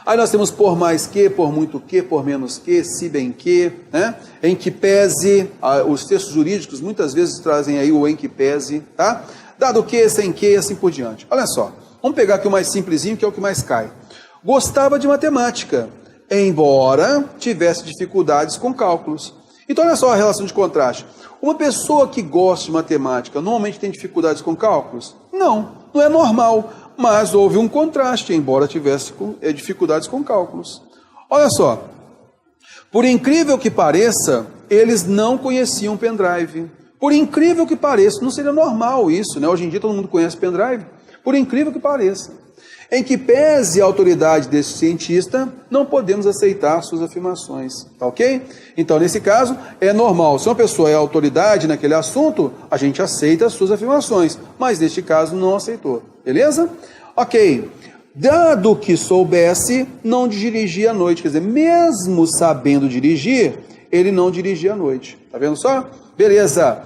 Aí nós temos por mais que, por muito que, por menos que, se bem que, né? Em que pese, os textos jurídicos muitas vezes trazem aí o em que pese, tá? Dado que, sem que, assim por diante. Olha só, vamos pegar aqui o mais simplesinho, que é o que mais cai. Gostava de matemática, embora tivesse dificuldades com cálculos. Então olha só a relação de contraste. Uma pessoa que gosta de matemática normalmente tem dificuldades com cálculos? Não, não é normal. Mas houve um contraste, embora tivesse dificuldades com cálculos. Olha só, por incrível que pareça, eles não conheciam pendrive. Por incrível que pareça, não seria normal isso, né? Hoje em dia todo mundo conhece pendrive. Por incrível que pareça. Em que pese a autoridade desse cientista, não podemos aceitar suas afirmações, tá ok? Então, nesse caso, é normal. Se uma pessoa é autoridade naquele assunto, a gente aceita as suas afirmações. Mas, neste caso, não aceitou. Beleza? Ok. Dado que soubesse, não dirigia à noite. Quer dizer, mesmo sabendo dirigir, ele não dirigia à noite. Tá vendo só? Beleza.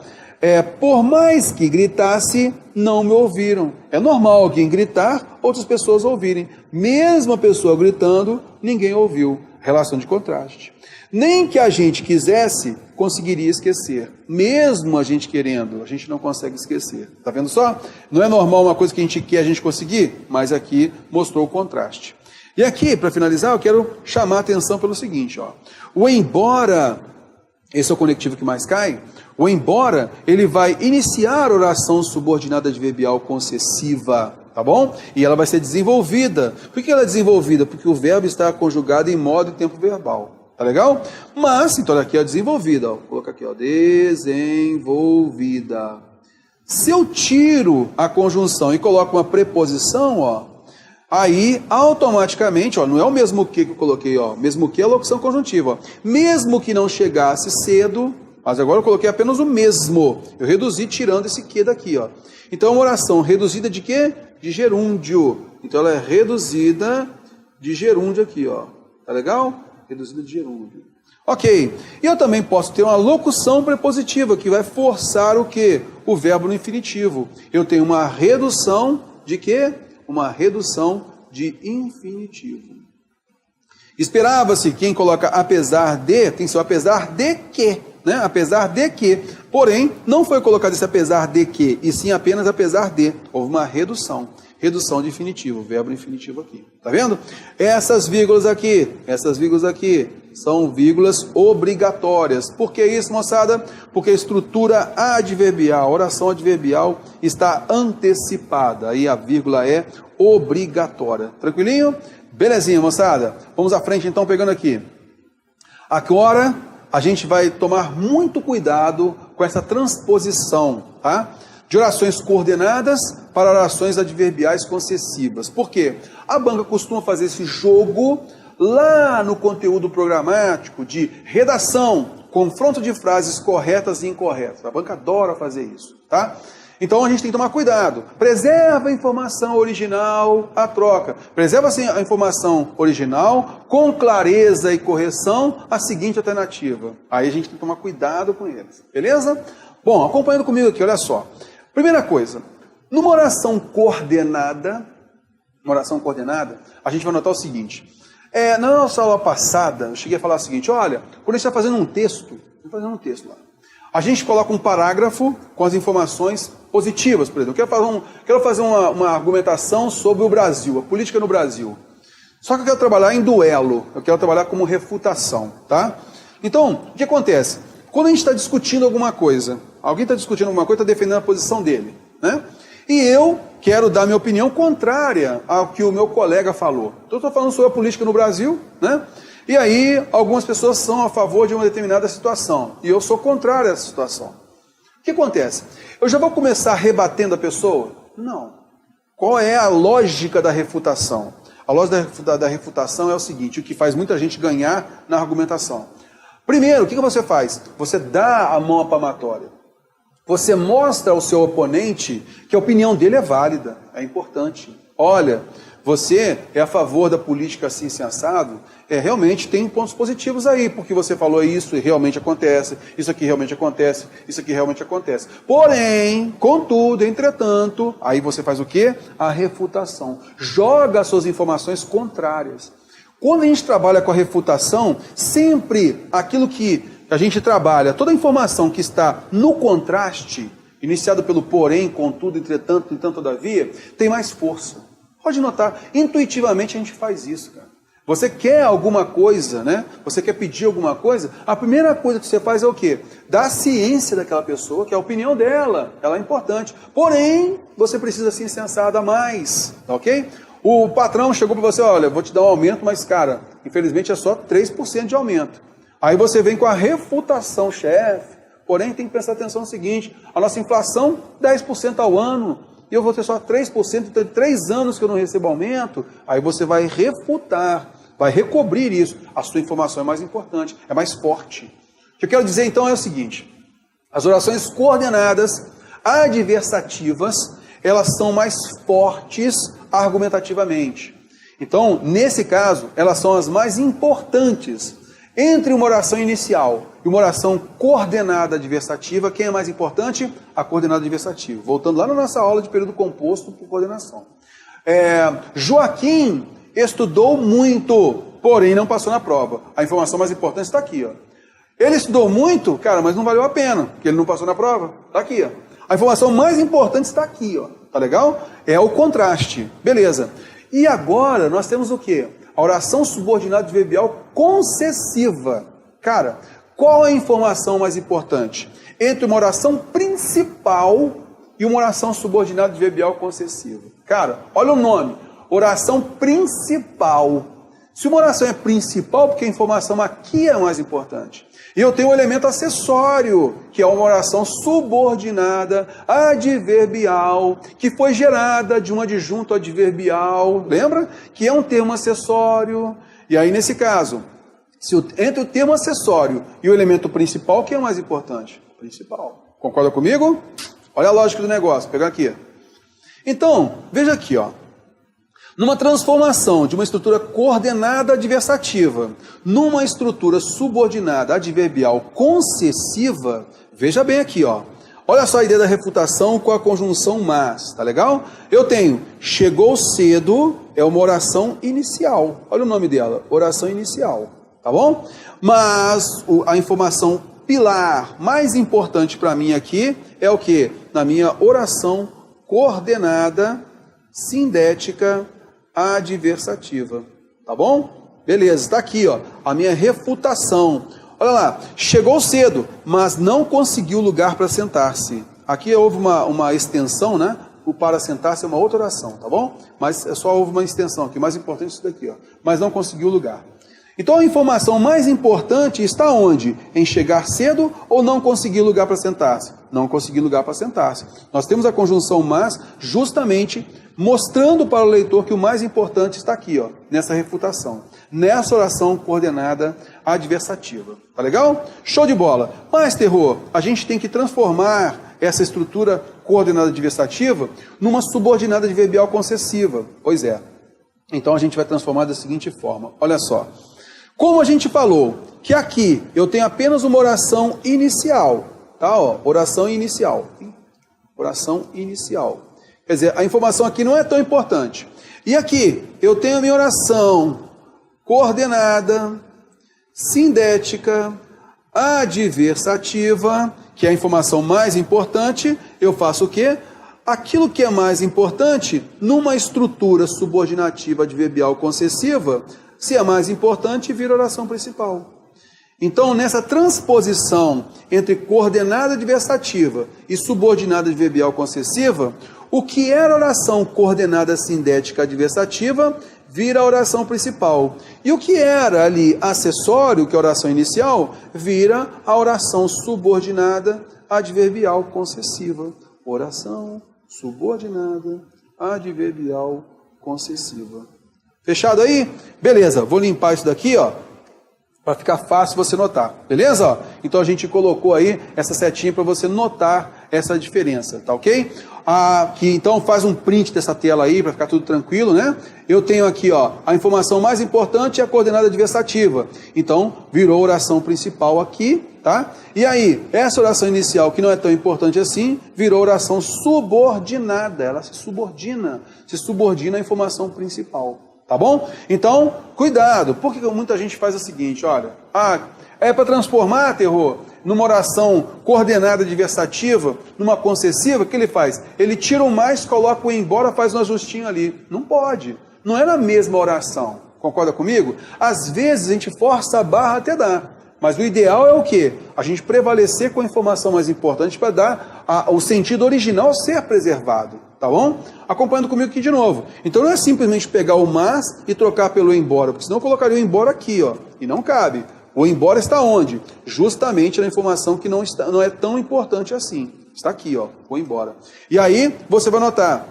Por mais que gritasse, não me ouviram. É normal alguém gritar, outras pessoas ouvirem. Mesmo a pessoa gritando, ninguém ouviu. Relação de contraste. Nem que a gente quisesse, conseguiria esquecer. Mesmo a gente querendo, a gente não consegue esquecer. Tá vendo só? Não é normal uma coisa que a gente quer a gente conseguir, mas aqui mostrou o contraste. E aqui, para finalizar, eu quero chamar a atenção pelo seguinte, ó. O embora, esse é o conectivo que mais cai, o embora, ele vai iniciar oração subordinada adverbial concessiva, tá bom? E ela vai ser desenvolvida. Por que ela é desenvolvida? Porque o verbo está conjugado em modo e tempo verbal. Tá legal? Mas, então aqui é desenvolvida, ó. Vou colocar aqui, ó, desenvolvida. Se eu tiro a conjunção e coloco uma preposição, ó, aí automaticamente, ó, não é o mesmo que eu coloquei, ó, mesmo que é a locução conjuntiva, ó. Mesmo que não chegasse cedo, mas agora eu coloquei apenas o mesmo. Eu reduzi tirando esse que daqui, ó. Então é uma oração reduzida de quê? De gerúndio. Então ela é reduzida de gerúndio aqui, ó. Tá legal? Reduzida de gerúndio. Ok. E eu também posso ter uma locução prepositiva, que vai forçar o quê? O verbo no infinitivo. Eu tenho uma redução de quê? Uma redução de infinitivo. Esperava-se quem coloca apesar de, tem que ser apesar de que, né? Apesar de que. Porém, não foi colocado esse apesar de que, e sim apenas apesar de. Houve uma redução. Redução de infinitivo, verbo infinitivo aqui. Tá vendo? Essas vírgulas aqui são vírgulas obrigatórias. Por que isso, moçada? Porque a estrutura adverbial, a oração adverbial está antecipada. Aí a vírgula é obrigatória. Tranquilinho? Belezinha, moçada. Vamos à frente então, pegando aqui. Agora, a gente vai tomar muito cuidado com essa transposição, tá? De orações coordenadas para orações adverbiais concessivas. Por quê? A banca costuma fazer esse jogo lá no conteúdo programático de redação, confronto de frases corretas e incorretas. A banca adora fazer isso, tá? Então a gente tem que tomar cuidado. Preserva a informação original à troca. Preserva a informação original com clareza e correção a seguinte alternativa. Aí a gente tem que tomar cuidado com eles. Beleza? Bom, acompanhando comigo aqui, olha só. Primeira coisa, numa oração coordenada, a gente vai notar o seguinte. Na nossa aula passada, eu cheguei a falar o seguinte, olha, quando a gente está fazendo um texto, lá, a gente coloca um parágrafo com as informações positivas, por exemplo. Eu quero fazer uma argumentação sobre o Brasil, a política no Brasil. Só que eu quero trabalhar em duelo, eu quero trabalhar como refutação, tá? Então, o que acontece? Quando a gente está discutindo alguma coisa, alguém está discutindo alguma coisa, está defendendo a posição dele, né? E eu quero dar minha opinião contrária ao que o meu colega falou. Então, eu estou falando sobre a política no Brasil, né? E aí, algumas pessoas são a favor de uma determinada situação, e eu sou contrário a essa situação. O que acontece? Eu já vou começar rebatendo a pessoa? Não. Qual é a lógica da refutação? A lógica da refutação é o seguinte, o que faz muita gente ganhar na argumentação. Primeiro, o que você faz? Você dá a mão à palmatória. Você mostra ao seu oponente que a opinião dele é válida, é importante. Olha, você é a favor da política assim, assim, assado, realmente tem pontos positivos aí, porque você falou isso e realmente acontece, isso aqui realmente acontece, isso aqui realmente acontece. Porém, contudo, entretanto, aí você faz o quê? A refutação. Joga as suas informações contrárias. Quando a gente trabalha com a refutação, sempre aquilo que a gente trabalha, toda a informação que está no contraste, iniciado pelo porém, contudo, entretanto, entanto, todavia, tem mais força. Pode notar, intuitivamente a gente faz isso, cara. Você quer alguma coisa, né? Você quer pedir alguma coisa, a primeira coisa que você faz é o quê? Dar a ciência daquela pessoa, que é a opinião dela, ela é importante. Porém, você precisa ser sensada mais, tá ok? O patrão chegou para você, olha, vou te dar um aumento, mas, cara, infelizmente é só 3% de aumento. Aí você vem com a refutação, chefe, porém tem que prestar atenção no seguinte, a nossa inflação, 10% ao ano, e eu vou ter só 3%, tem 3 anos que eu não recebo aumento, aí você vai refutar, vai recobrir isso. A sua informação é mais importante, é mais forte. O que eu quero dizer então é o seguinte, as orações coordenadas, adversativas, elas são mais fortes argumentativamente. Então, nesse caso, elas são as mais importantes. Entre uma oração inicial e uma oração coordenada adversativa, quem é mais importante? A coordenada adversativa. Voltando lá na nossa aula de período composto por coordenação. Joaquim estudou muito porém não passou na prova. A informação mais importante está aqui, ó. Ele estudou muito, cara, mas não valeu a pena, porque ele não passou na prova. Está aqui, ó. A informação mais importante está aqui, ó. Tá legal? É o contraste. Beleza. E agora nós temos o quê? A oração subordinada adverbial concessiva. Cara, qual é a informação mais importante? Entre uma oração principal e uma oração subordinada adverbial concessiva. Cara, olha o nome. Oração principal. Se uma oração é principal, porque a informação aqui é mais importante. E eu tenho um elemento acessório, que é uma oração subordinada adverbial, que foi gerada de um adjunto adverbial, lembra? Que é um termo acessório. E aí, nesse caso, entre o termo acessório e o elemento principal, quem é mais importante? Principal. Concorda comigo? Olha a lógica do negócio, vou pegar aqui. Então, veja aqui, ó. Numa transformação de uma estrutura coordenada adversativa numa estrutura subordinada adverbial concessiva, veja bem aqui, ó. Olha só a ideia da refutação com a conjunção mas, tá legal? Eu tenho chegou cedo, é uma oração inicial. Olha o nome dela, oração inicial, tá bom? Mas a informação pilar mais importante para mim aqui é o que? Na minha oração coordenada sindética adversativa, tá bom? Beleza, está aqui, ó, a minha refutação. Olha lá, chegou cedo, mas não conseguiu lugar para sentar-se. Aqui houve uma extensão, né? O para sentar-se é uma outra oração, tá bom? Mas só houve uma extensão aqui, mais importante isso daqui, ó. Mas não conseguiu lugar. Então a informação mais importante está onde? Em chegar cedo ou não conseguir lugar para sentar-se? Não conseguir lugar para sentar-se. Nós temos a conjunção mas justamente mostrando para o leitor que o mais importante está aqui, ó, nessa refutação, nessa oração coordenada adversativa. Tá legal? Show de bola. Mas, Terror, a gente tem que transformar essa estrutura coordenada adversativa numa subordinada adverbial concessiva. Pois é. Então a gente vai transformar da seguinte forma. Olha só. Como a gente falou que aqui eu tenho apenas uma oração inicial, tá? Ó, oração inicial. Oração inicial. Quer dizer, a informação aqui não é tão importante. E aqui, eu tenho a minha oração coordenada, sindética, adversativa, que é a informação mais importante. Eu faço o quê? Aquilo que é mais importante, numa estrutura subordinativa adverbial concessiva, se é mais importante, vira oração principal. Então, nessa transposição entre coordenada adversativa e subordinada adverbial concessiva, o que era oração coordenada sindética adversativa vira a oração principal. E o que era ali acessório, que é a oração inicial, vira a oração subordinada adverbial concessiva. Oração subordinada adverbial concessiva. Fechado aí? Beleza, vou limpar isso daqui, ó, para ficar fácil você notar, beleza? Então a gente colocou aí essa setinha para você notar essa diferença, tá ok? Que então faz um print dessa tela aí para ficar tudo tranquilo, né? Eu tenho aqui, ó, a informação mais importante é a coordenada adversativa. Então virou oração principal aqui, tá? E aí, essa oração inicial que não é tão importante assim, virou oração subordinada. Ela se subordina à informação principal. Tá bom? Então, cuidado. Por que muita gente faz o seguinte, olha, é para transformar, Terror, numa oração coordenada adversativa, numa concessiva, o que ele faz? Ele tira o mais, coloca o embora, faz um ajustinho ali. Não pode. Não é na mesma oração. Concorda comigo? Às vezes a gente força a barra até dar. Mas o ideal é o quê? A gente prevalecer com a informação mais importante para dar o sentido original ser preservado. Tá bom? Acompanhando comigo aqui de novo. Então não é simplesmente pegar o mas e trocar pelo embora, porque senão eu colocaria o embora aqui, ó, e não cabe. O embora está onde? Justamente na informação que não é tão importante assim. Está aqui, ó, o embora. E aí você vai notar,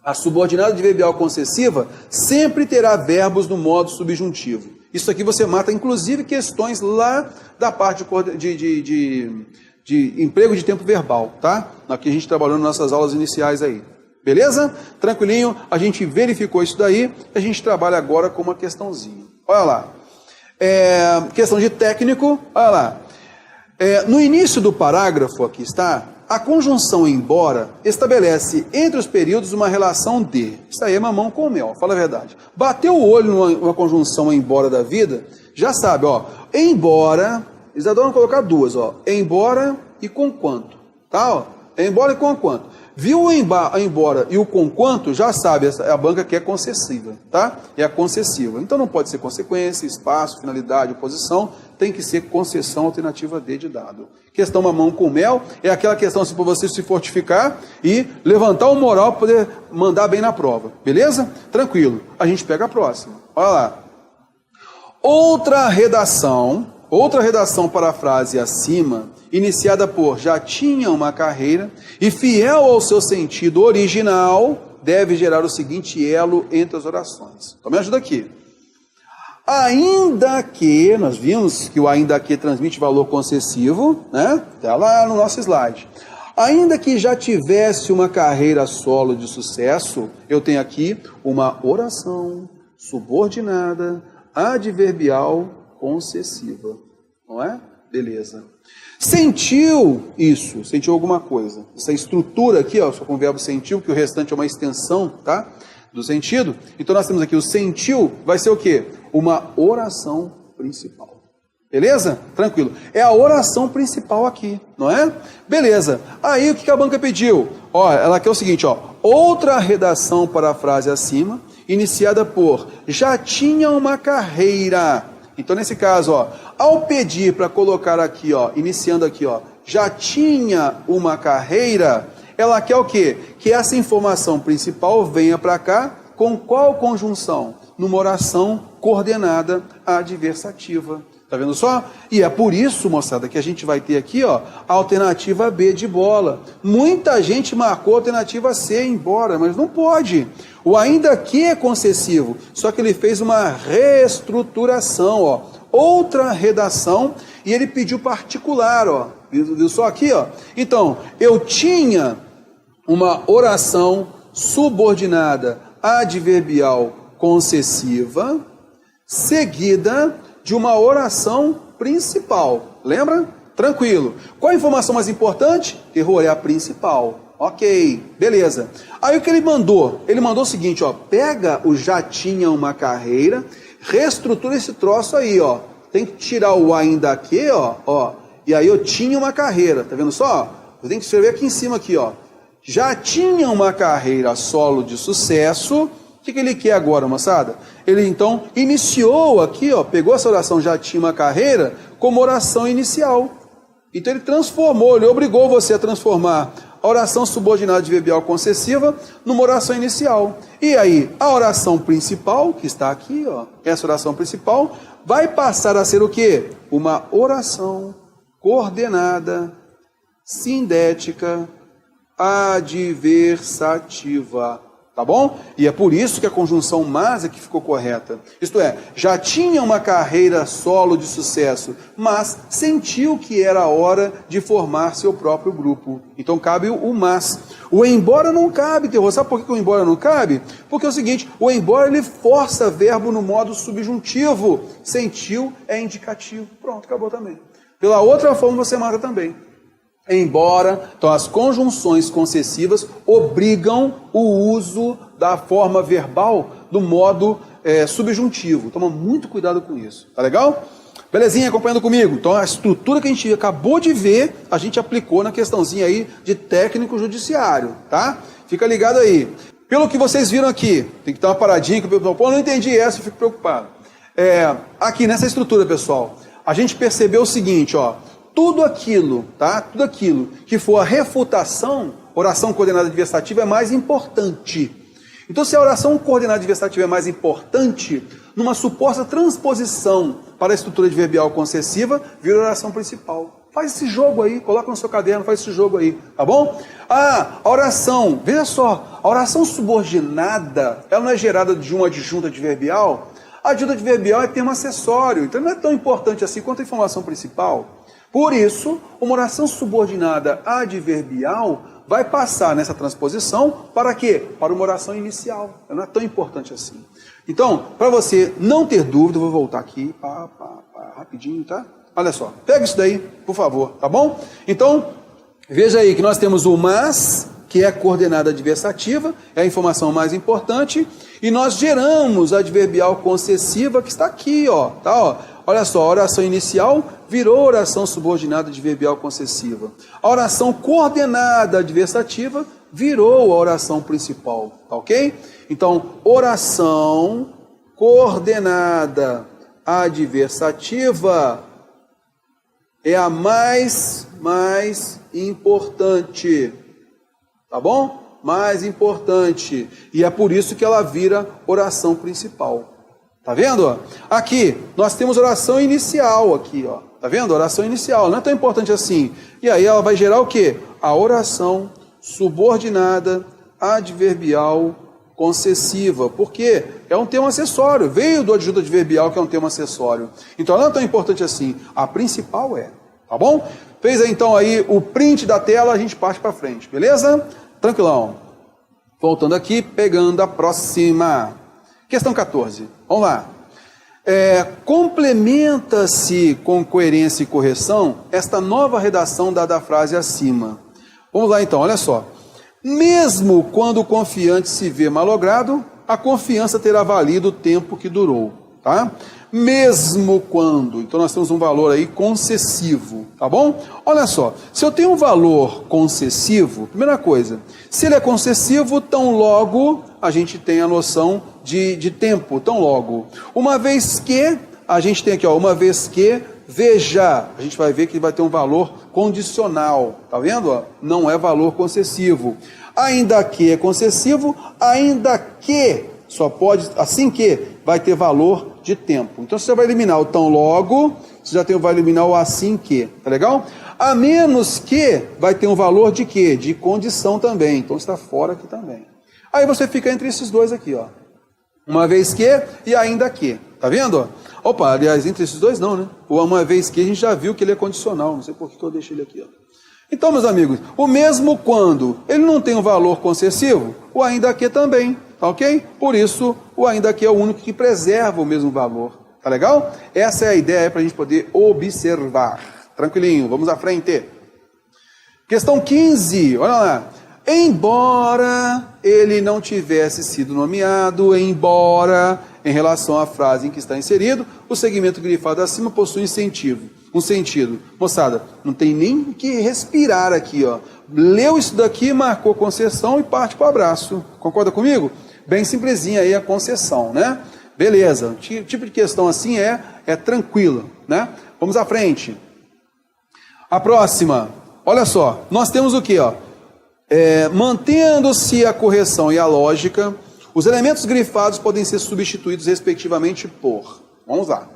a subordinada adverbial concessiva sempre terá verbos no modo subjuntivo. Isso aqui você mata, inclusive, questões lá da parte de emprego de tempo verbal, tá? Aqui a gente trabalhou nas nossas aulas iniciais aí. Beleza? Tranquilinho, a gente verificou isso daí, a gente trabalha agora com uma questãozinha. Olha lá. Questão de técnico, olha lá. No início do parágrafo, aqui está, A conjunção embora estabelece entre os períodos uma relação de... Isso aí é mamão com mel, fala a verdade. Bateu o olho numa conjunção embora da vida, já sabe, ó. Embora, eles adoram colocar duas, ó. Embora e conquanto, tá? Ó, embora e conquanto. Viu o embora e o conquanto, já sabe, a banca que é concessiva, tá? É a concessiva. Então não pode ser consequência, espaço, finalidade, oposição, tem que ser concessão alternativa D de dado. Questão mamão com mel é aquela questão assim para você se fortificar e levantar o moral para poder mandar bem na prova, beleza? Tranquilo. A gente pega a próxima. Olha lá. Outra redação para a frase acima, iniciada por já tinha uma carreira e fiel ao seu sentido original, deve gerar o seguinte elo entre as orações. Então me ajuda aqui. Ainda que, nós vimos que o ainda que transmite valor concessivo, né? Está lá no nosso slide. Ainda que já tivesse uma carreira solo de sucesso, eu tenho aqui uma oração subordinada, adverbial, concessiva. Não é? Beleza. Sentiu isso, sentiu alguma coisa. Essa estrutura aqui, ó, só com o verbo sentiu, que o restante é uma extensão, tá? Do sentido. Então nós temos aqui o sentiu, vai ser o quê? Uma oração principal. Beleza? Tranquilo. É a oração principal aqui, não é? Beleza. Aí o que a banca pediu? Ó, ela quer o seguinte, ó. Outra redação para a frase acima, iniciada por já tinha uma carreira. Então, nesse caso, ó, ao pedir para colocar aqui, ó, iniciando aqui, ó, já tinha uma carreira, ela quer o quê? Que essa informação principal venha para cá com qual conjunção? Numa oração coordenada adversativa. Tá vendo só? E é por isso, moçada, que a gente vai ter aqui, ó, a alternativa B de bola. Muita gente marcou a alternativa C embora, mas não pode. O ainda que é concessivo, só que ele fez uma reestruturação, ó. Outra redação, e ele pediu particular, ó. Viu só aqui, ó? Então, eu tinha uma oração subordinada adverbial concessiva, seguida de uma oração principal. Lembra? Tranquilo. Qual a informação mais importante? Errou, é a principal. Ok, beleza. Aí o que ele mandou? Ele mandou o seguinte, ó. Pega o já tinha uma carreira, reestrutura esse troço aí, ó. Tem que tirar o ainda que, ó. E aí eu tinha uma carreira, tá vendo só? Eu tenho que escrever aqui em cima, aqui, ó. Já tinha uma carreira solo de sucesso. O que ele quer agora, moçada? Ele então iniciou aqui, ó, pegou essa oração já tinha uma carreira como oração inicial. Então ele transformou, ele obrigou você a transformar a oração subordinada adverbial concessiva numa oração inicial. E aí, a oração principal, que está aqui, ó, essa oração principal, vai passar a ser o quê? Uma oração coordenada, sindética, adversativa. Tá bom? E é por isso que a conjunção mas é que ficou correta. Isto é, já tinha uma carreira solo de sucesso, mas sentiu que era a hora de formar seu próprio grupo. Então cabe o mas. O embora não cabe, terror. Sabe por que o embora não cabe? Porque é o seguinte, o embora ele força verbo no modo subjuntivo. Sentiu é indicativo. Pronto, acabou também. Pela outra forma você marca também. Embora, então as conjunções concessivas obrigam o uso da forma verbal do modo subjuntivo. Toma muito cuidado com isso, tá legal? Belezinha, acompanhando comigo? Então a estrutura que a gente acabou de ver, a gente aplicou na questãozinha aí de técnico judiciário, tá? Fica ligado aí. Pelo que vocês viram aqui, tem que dar uma paradinha, que o pessoal, pô, não entendi essa, eu fico preocupado. Aqui nessa estrutura, pessoal, a gente percebeu o seguinte, ó. Tudo aquilo, tá? Tudo aquilo que for a refutação, oração coordenada adversativa é mais importante. Então, se a oração coordenada adversativa é mais importante, numa suposta transposição para a estrutura adverbial concessiva, vira a oração principal. Faz esse jogo aí, coloca no seu caderno, faz esse jogo aí, tá bom? A oração, veja só, a oração subordinada, ela não é gerada de uma adjunta adverbial. A adjunta adverbial é termo acessório, então não é tão importante assim quanto a informação principal. Por isso, uma oração subordinada adverbial vai passar nessa transposição para quê? Para uma oração inicial. Ela não é tão importante assim. Então, para você não ter dúvida, eu vou voltar aqui, rapidinho, tá? Olha só, pega isso daí, por favor, tá bom? Então, Veja aí que nós temos o mas, que é a coordenada adversativa, é a informação mais importante, e nós geramos a adverbial concessiva que está aqui, ó, tá, ó. Olha só, a oração inicial virou oração subordinada adverbial concessiva. A oração coordenada adversativa virou a oração principal, tá ok? Então, oração coordenada adversativa é a mais importante, tá bom? Mais importante. E é por isso que ela vira oração principal. Tá vendo? Aqui, nós temos oração inicial aqui, ó. Tá vendo? Oração inicial, não é tão importante assim. E aí ela vai gerar o quê? A oração subordinada adverbial concessiva. Por quê? É um termo acessório. Veio do adjunto adverbial, que é um termo acessório. Então não é tão importante assim. A principal é. Tá bom? Fez aí, então aí o print da tela, a gente parte para frente. Beleza? Tranquilão. Voltando aqui, pegando a próxima. Questão 14. Vamos lá. Complementa-se com coerência e correção esta nova redação dada à frase acima. Vamos lá então, olha só. Mesmo quando o confiante se vê malogrado, a confiança terá valido o tempo que durou, tá? Mesmo quando, então nós temos um valor aí concessivo, tá bom? Olha só, se eu tenho um valor concessivo, primeira coisa, se ele é concessivo, tão logo a gente tem a noção de tempo, tão logo. Uma vez que, a gente tem aqui, ó, uma vez que, veja, a gente vai ver que vai ter um valor condicional, tá vendo? Ó? Não é valor concessivo. Ainda que é concessivo, ainda que, só pode, assim que, vai ter valor de tempo. Então você vai eliminar o tão logo, você vai eliminar o assim que, tá legal? A menos que, vai ter um valor de quê? De condição também, então está fora aqui também. Aí você fica entre esses dois aqui, ó. Uma vez que e ainda que. Tá vendo? Opa, aliás, entre esses dois não, né? O uma vez que a gente já viu que ele é condicional. Não sei por que eu deixei ele aqui, ó. Então, meus amigos, o mesmo quando ele não tem um valor concessivo, o ainda que também. Tá ok? Por isso, o ainda que é o único que preserva o mesmo valor. Tá legal? Essa é a ideia para a gente poder observar. Tranquilinho, vamos à frente. Questão 15, olha lá. Embora ele não tivesse sido nomeado, embora, em relação à frase em que está inserido, o segmento grifado acima possui um sentido. Moçada, não tem nem que respirar aqui, ó. Leu isso daqui, marcou concessão e parte para o abraço. Concorda comigo? Bem simplesinha aí a concessão, né? Beleza, tipo de questão assim é tranquila, né? Vamos à frente. A próxima, olha só, nós temos o que, ó? Mantendo-se a correção e a lógica, os elementos grifados podem ser substituídos respectivamente por. Vamos lá.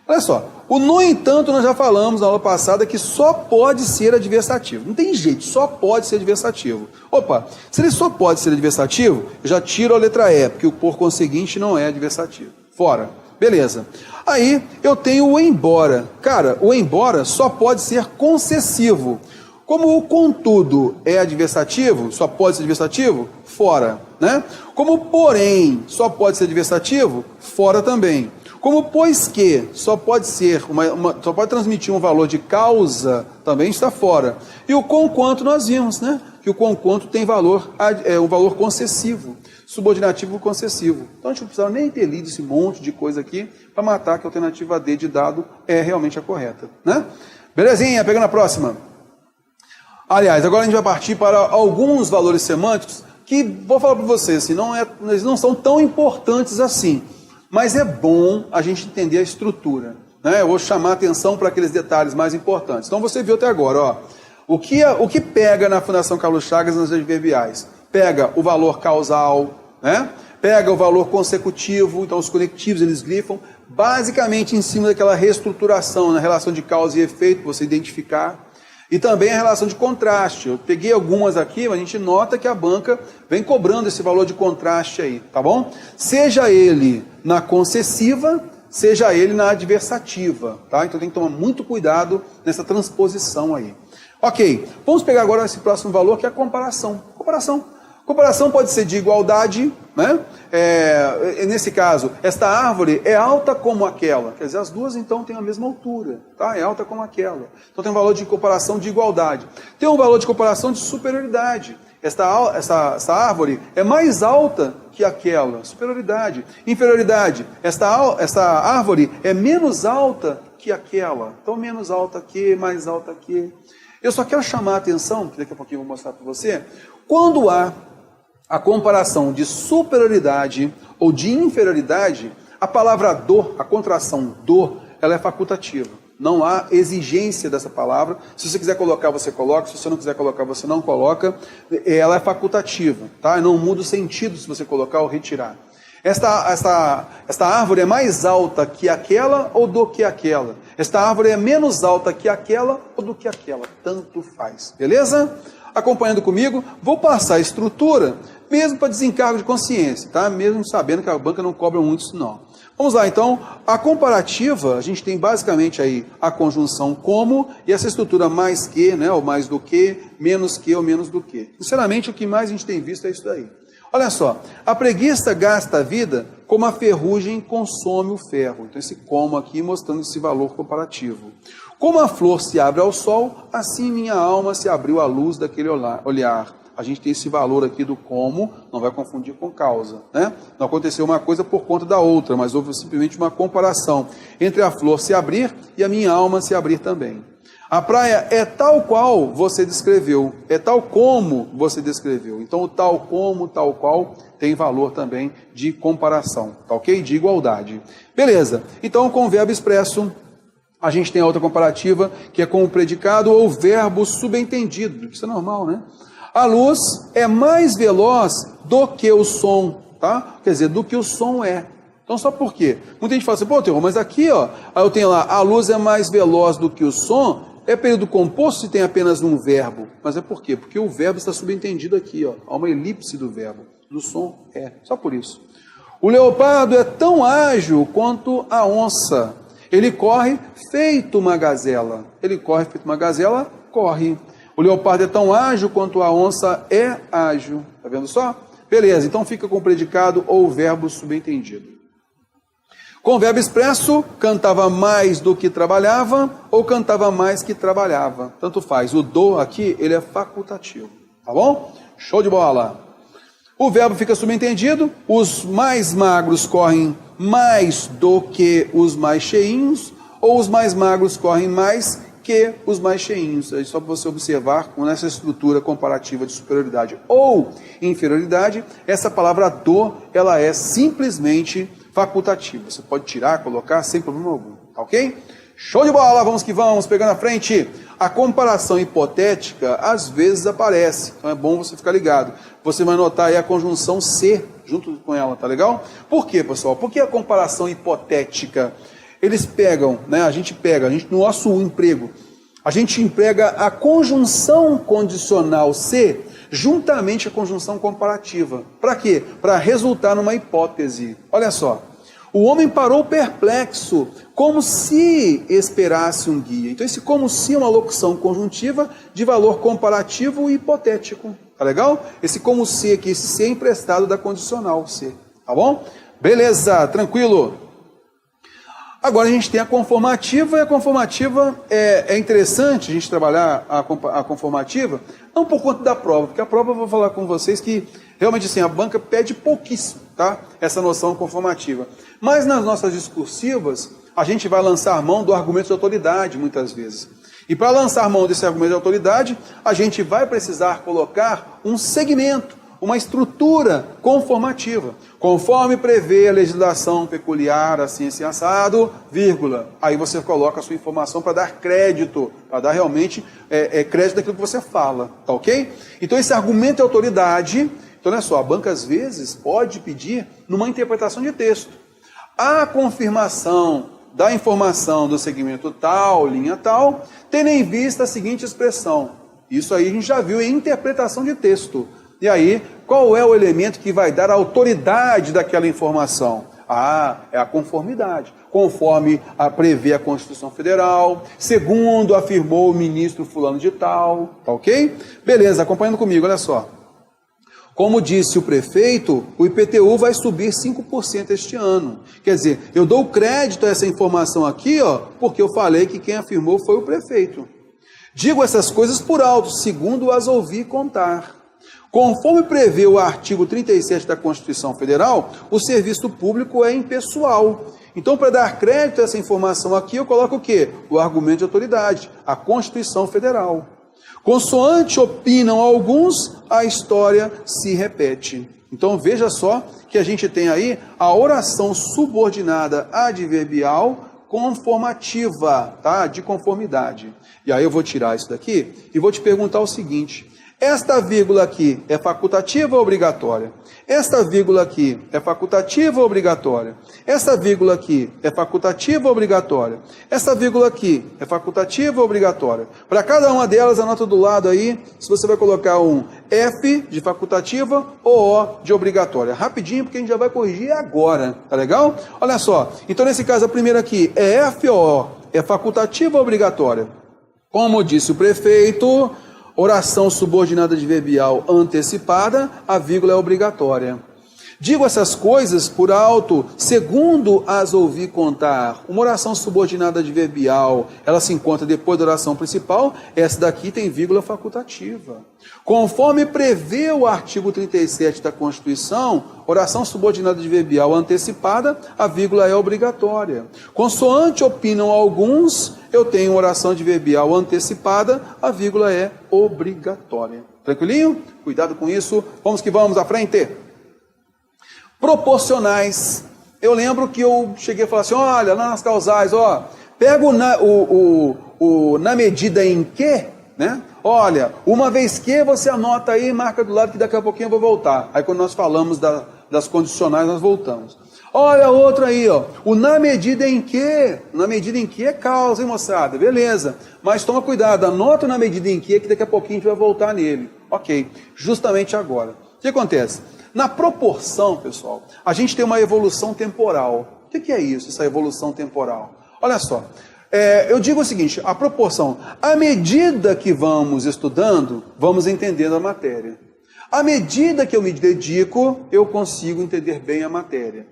Olha só, o no entanto nós já falamos na aula passada que só pode ser adversativo. Não tem jeito, só pode ser adversativo. Opa, se ele só pode ser adversativo, eu já tiro a letra E, porque o por conseguinte não é adversativo. Fora. Beleza. Aí eu tenho o embora. Cara, o embora só pode ser concessivo. Como o contudo é adversativo, só pode ser adversativo, fora, né? Como porém só pode ser adversativo, fora também. Como pois que só pode ser só pode transmitir um valor de causa, também está fora. E o conquanto nós vimos, né? Que o conquanto tem valor, um valor concessivo, subordinativo concessivo. Então a gente não precisa nem ter lido esse monte de coisa aqui para matar que a alternativa D de dado é realmente a correta, né? Belezinha, pegando a próxima. Aliás, agora a gente vai partir para alguns valores semânticos que, vou falar para vocês, assim, eles não são tão importantes assim, mas é bom a gente entender a estrutura, né? Eu vou chamar a atenção para aqueles detalhes mais importantes. Então você viu até agora, ó, o que pega na Fundação Carlos Chagas nas adverbiais? Pega o valor causal, né? Pega o valor consecutivo, então os conectivos eles grifam, basicamente em cima daquela reestruturação na relação de causa e efeito, você identificar. E também a relação de contraste. Eu peguei algumas aqui, mas a gente nota que a banca vem cobrando esse valor de contraste aí, tá bom? Seja ele na concessiva, seja ele na adversativa, tá? Então tem que tomar muito cuidado nessa transposição aí. Ok, vamos pegar agora esse próximo valor que é a comparação. Comparação pode ser de igualdade né? Nesse caso, esta árvore é alta como aquela. Quer dizer, as duas então têm a mesma altura, tá? É alta como aquela. Então tem um valor de comparação de igualdade. Tem um valor de comparação de superioridade. Esta árvore é mais alta que aquela. Superioridade. Inferioridade. Esta árvore é menos alta que aquela. Então menos alta que, mais alta que. Eu só quero chamar a atenção, que daqui a pouquinho eu vou mostrar para você, quando há a comparação de superioridade ou de inferioridade, a palavra do, a contração do, ela é facultativa. Não há exigência dessa palavra. Se você quiser colocar, você coloca. Se você não quiser colocar, você não coloca. Ela é facultativa, tá? Não muda o sentido se você colocar ou retirar. Esta árvore é mais alta que aquela ou do que aquela? Esta árvore é menos alta que aquela ou do que aquela? Tanto faz. Beleza? Acompanhando comigo, vou passar a estrutura, mesmo para desencargo de consciência, tá? Mesmo sabendo que a banca não cobra muito isso não. Vamos lá, então, a comparativa, a gente tem basicamente aí a conjunção como e essa estrutura mais que, né, ou mais do que, menos que ou menos do que. Sinceramente, o que mais a gente tem visto é isso daí. Olha só, a preguiça gasta a vida como a ferrugem consome o ferro. Então, esse como aqui mostrando esse valor comparativo. Como a flor se abre ao sol, assim minha alma se abriu à luz daquele olhar. A gente tem esse valor aqui do como, não vai confundir com causa, né? Não aconteceu uma coisa por conta da outra, mas houve simplesmente uma comparação entre a flor se abrir e a minha alma se abrir também. A praia é tal qual você descreveu, é tal como você descreveu. Então o tal como, tal qual, tem valor também de comparação, tá ok? De igualdade. Beleza, então com o verbo expresso, a gente tem a outra comparativa, que é com o predicado ou verbo subentendido. Isso é normal, né? A luz é mais veloz do que o som, tá? Quer dizer, do que o som é. Então, só por quê? Muita gente fala assim, pô, Teor, mas aqui, ó, aí eu tenho lá, a luz é mais veloz do que o som, é período composto se tem apenas um verbo. Mas é por quê? Porque o verbo está subentendido aqui, ó. Há uma elipse do verbo. Do som é. Só por isso. O leopardo é tão ágil quanto a onça. Ele corre feito uma gazela. Ele corre feito uma gazela, corre. O leopardo é tão ágil quanto a onça é ágil. Tá vendo só? Beleza, então fica com o predicado ou o verbo subentendido. Com o verbo expresso, cantava mais do que trabalhava ou cantava mais que trabalhava. Tanto faz. O do aqui, ele é facultativo. Tá bom? Show de bola. O verbo fica subentendido. Os mais magros correm mais do que os mais cheinhos ou os mais magros correm mais que os mais cheinhos. É só para você observar como nessa estrutura comparativa de superioridade ou inferioridade, essa palavra do, ela é simplesmente facultativa. Você pode tirar, colocar sem problema algum, tá ok? Show de bola, vamos que vamos, pegando a frente. A comparação hipotética às vezes aparece, então é bom você ficar ligado. Você vai notar aí a conjunção se junto com ela, tá legal? Por quê, pessoal? Porque a comparação hipotética, eles pegam, né? A gente no nosso emprego, a gente emprega a conjunção condicional se juntamente a conjunção comparativa. Para quê? Para resultar numa hipótese. Olha só. O homem parou perplexo, como se esperasse um guia. Então esse como se é uma locução conjuntiva de valor comparativo e hipotético. Tá legal? Esse como se aqui, esse se é emprestado da condicional se. Tá bom? Beleza, tranquilo. Agora a gente tem a conformativa, e a conformativa é interessante a gente trabalhar a conformativa, não por conta da prova, porque a prova eu vou falar com vocês que realmente assim, a banca pede pouquíssimo, tá? Essa noção conformativa. Mas nas nossas discursivas, a gente vai lançar mão do argumento de autoridade, muitas vezes. E para lançar mão desse argumento de autoridade, a gente vai precisar colocar um segmento, uma estrutura conformativa, conforme prevê a legislação peculiar, assim, assim, assado, vírgula. Aí você coloca a sua informação para dar crédito, para dar realmente crédito daquilo que você fala, tá ok? Então esse argumento de autoridade, então olha só, a banca às vezes pode pedir numa interpretação de texto. A confirmação da informação do segmento tal, linha tal, tendo em vista a seguinte expressão. Isso aí a gente já viu em interpretação de texto. E aí, qual é o elemento que vai dar a autoridade daquela informação? Ah, é a conformidade. Conforme prevê a Constituição Federal, segundo afirmou o ministro fulano de tal, tá ok? Beleza, acompanhando comigo, olha só. Como disse o prefeito, o IPTU vai subir 5% este ano. Quer dizer, eu dou crédito a essa informação aqui, ó, porque eu falei que quem afirmou foi o prefeito. Digo essas coisas por alto, segundo as ouvi contar. Conforme prevê o artigo 37 da Constituição Federal, o serviço público é impessoal. Então, para dar crédito a essa informação aqui, eu coloco o quê? O argumento de autoridade, a Constituição Federal. Consoante opinam alguns, a história se repete. Então veja só que a gente tem aí a oração subordinada adverbial conformativa, tá? De conformidade. E aí eu vou tirar isso daqui e vou te perguntar o seguinte: esta vírgula aqui é facultativa ou obrigatória? Esta vírgula aqui é facultativa ou obrigatória? Esta vírgula aqui é facultativa ou obrigatória? Esta vírgula aqui é facultativa ou obrigatória? Para cada uma delas, anota do lado aí, se você vai colocar um F de facultativa ou O de obrigatória. Rapidinho, porque a gente já vai corrigir agora, tá legal? Olha só, então nesse caso a primeira aqui é F ou O? É facultativa ou obrigatória? Como disse o prefeito, oração subordinada adverbial antecipada, a vírgula é obrigatória. Digo essas coisas por alto, segundo as ouvi contar. Uma oração subordinada adverbial, ela se encontra depois da oração principal, essa daqui tem vírgula facultativa. Conforme prevê o artigo 37 da Constituição, oração subordinada adverbial antecipada, a vírgula é obrigatória. Consoante opinam alguns, eu tenho oração adverbial antecipada, a vírgula é obrigatória. Tranquilinho? Cuidado com isso. Vamos que vamos à frente. Proporcionais. Eu lembro que eu cheguei a falar assim, olha, lá nas causais, ó, pega na medida em que, né? Olha, uma vez que você anota aí, marca do lado que daqui a pouquinho eu vou voltar. Aí quando nós falamos das condicionais, nós voltamos. Olha outra aí, ó, o na medida em que é causa, hein, moçada? Beleza, mas toma cuidado, anota na medida em que daqui a pouquinho a gente vai voltar nele. Ok, justamente agora. O que acontece? Na proporção, pessoal, a gente tem uma evolução temporal. O que é isso, essa evolução temporal? Olha só, eu digo o seguinte, a proporção, à medida que vamos estudando, vamos entendendo a matéria. À medida que eu me dedico, eu consigo entender bem a matéria.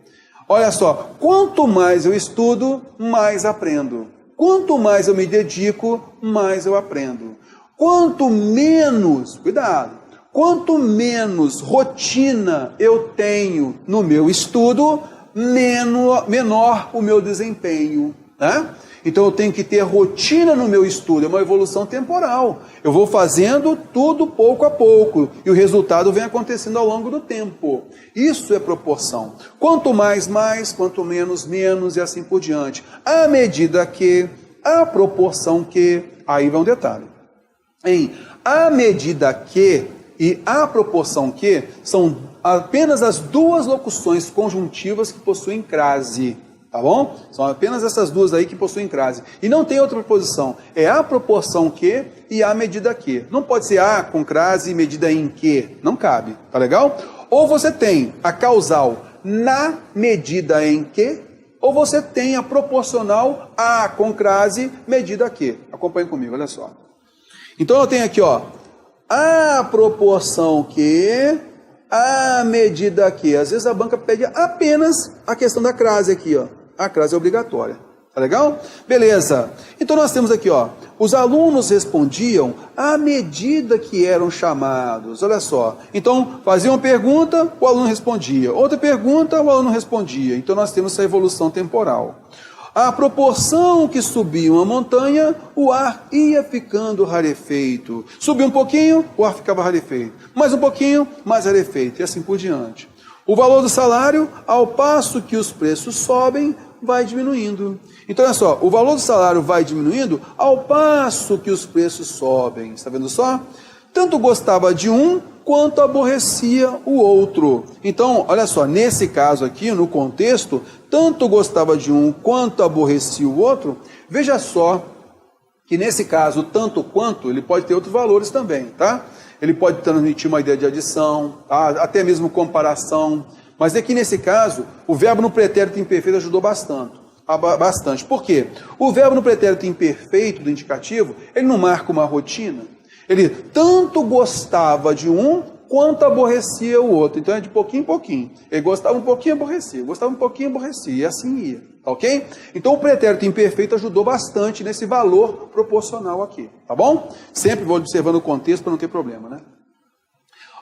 Olha só, quanto mais eu estudo, mais aprendo. Quanto mais eu me dedico, mais eu aprendo. Quanto menos, cuidado, quanto menos rotina eu tenho no meu estudo, menor o meu desempenho, né? Então eu tenho que ter rotina no meu estudo, é uma evolução temporal. Eu vou fazendo tudo pouco a pouco e o resultado vem acontecendo ao longo do tempo. Isso é proporção. Quanto mais, quanto menos, menos e assim por diante. À medida que, à proporção que, aí vai um detalhe. À medida que e à proporção que são apenas as duas locuções conjuntivas que possuem crase, tá bom? São apenas essas duas aí que possuem crase. E não tem outra preposição. É à proporção que e à medida que. Não pode ser a com crase e medida em que. Não cabe, tá legal? Ou você tem a causal na medida em que, ou você tem a proporcional a com crase, medida que. Acompanhe comigo, olha só. Então eu tenho aqui, ó, a proporção que, a medida que. Às vezes a banca pede apenas a questão da crase aqui, ó. A crase é obrigatória. Tá legal? Beleza. Então nós temos aqui, ó, os alunos respondiam à medida que eram chamados. Olha só. Então, fazia uma pergunta, o aluno respondia. Outra pergunta, o aluno respondia. Então nós temos essa evolução temporal. À proporção que subiam a montanha, o ar ia ficando rarefeito. Subia um pouquinho, o ar ficava rarefeito. Mais um pouquinho, mais rarefeito. E assim por diante. O valor do salário, ao passo que os preços sobem, vai diminuindo. Então, olha só, o valor do salário vai diminuindo ao passo que os preços sobem. Está vendo só? Tanto gostava de um, quanto aborrecia o outro. Então, olha só, nesse caso aqui, no contexto, tanto gostava de um, quanto aborrecia o outro. Veja só que nesse caso, tanto quanto, ele pode ter outros valores também, tá? Ele pode transmitir uma ideia de adição, tá? Até mesmo comparação. Mas aqui nesse caso, o verbo no pretérito imperfeito ajudou bastante. Por quê? O verbo no pretérito imperfeito do indicativo, ele não marca uma rotina. Ele tanto gostava de um, quanto aborrecia o outro. Então é de pouquinho em pouquinho. Ele gostava um pouquinho, aborrecia. Gostava um pouquinho, aborrecia. E assim ia. Tá ok? Então o pretérito imperfeito ajudou bastante nesse valor proporcional aqui. Tá bom? Sempre vou observando o contexto para não ter problema, né?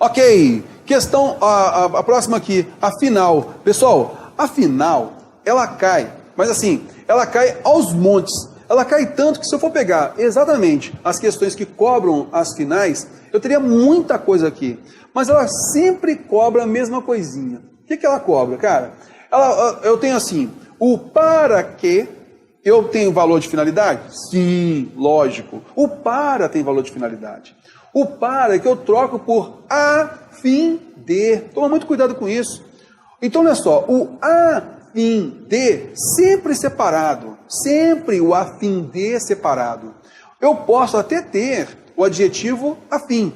Ok. Questão, a próxima aqui. Afinal. Pessoal, afinal, ela cai. Mas assim, ela cai aos montes. Ela cai tanto que se eu for pegar exatamente as questões que cobram as finais, eu teria muita coisa aqui. Mas ela sempre cobra a mesma coisinha. O que ela cobra, cara? Eu tenho assim, o para que eu tenho valor de finalidade? Sim, lógico. O para tem valor de finalidade. O para é que eu troco por a fim de. Toma muito cuidado com isso. Então, olha só, o a fim de sempre separado. Sempre o a fim de separado. Eu posso até ter o adjetivo a fim,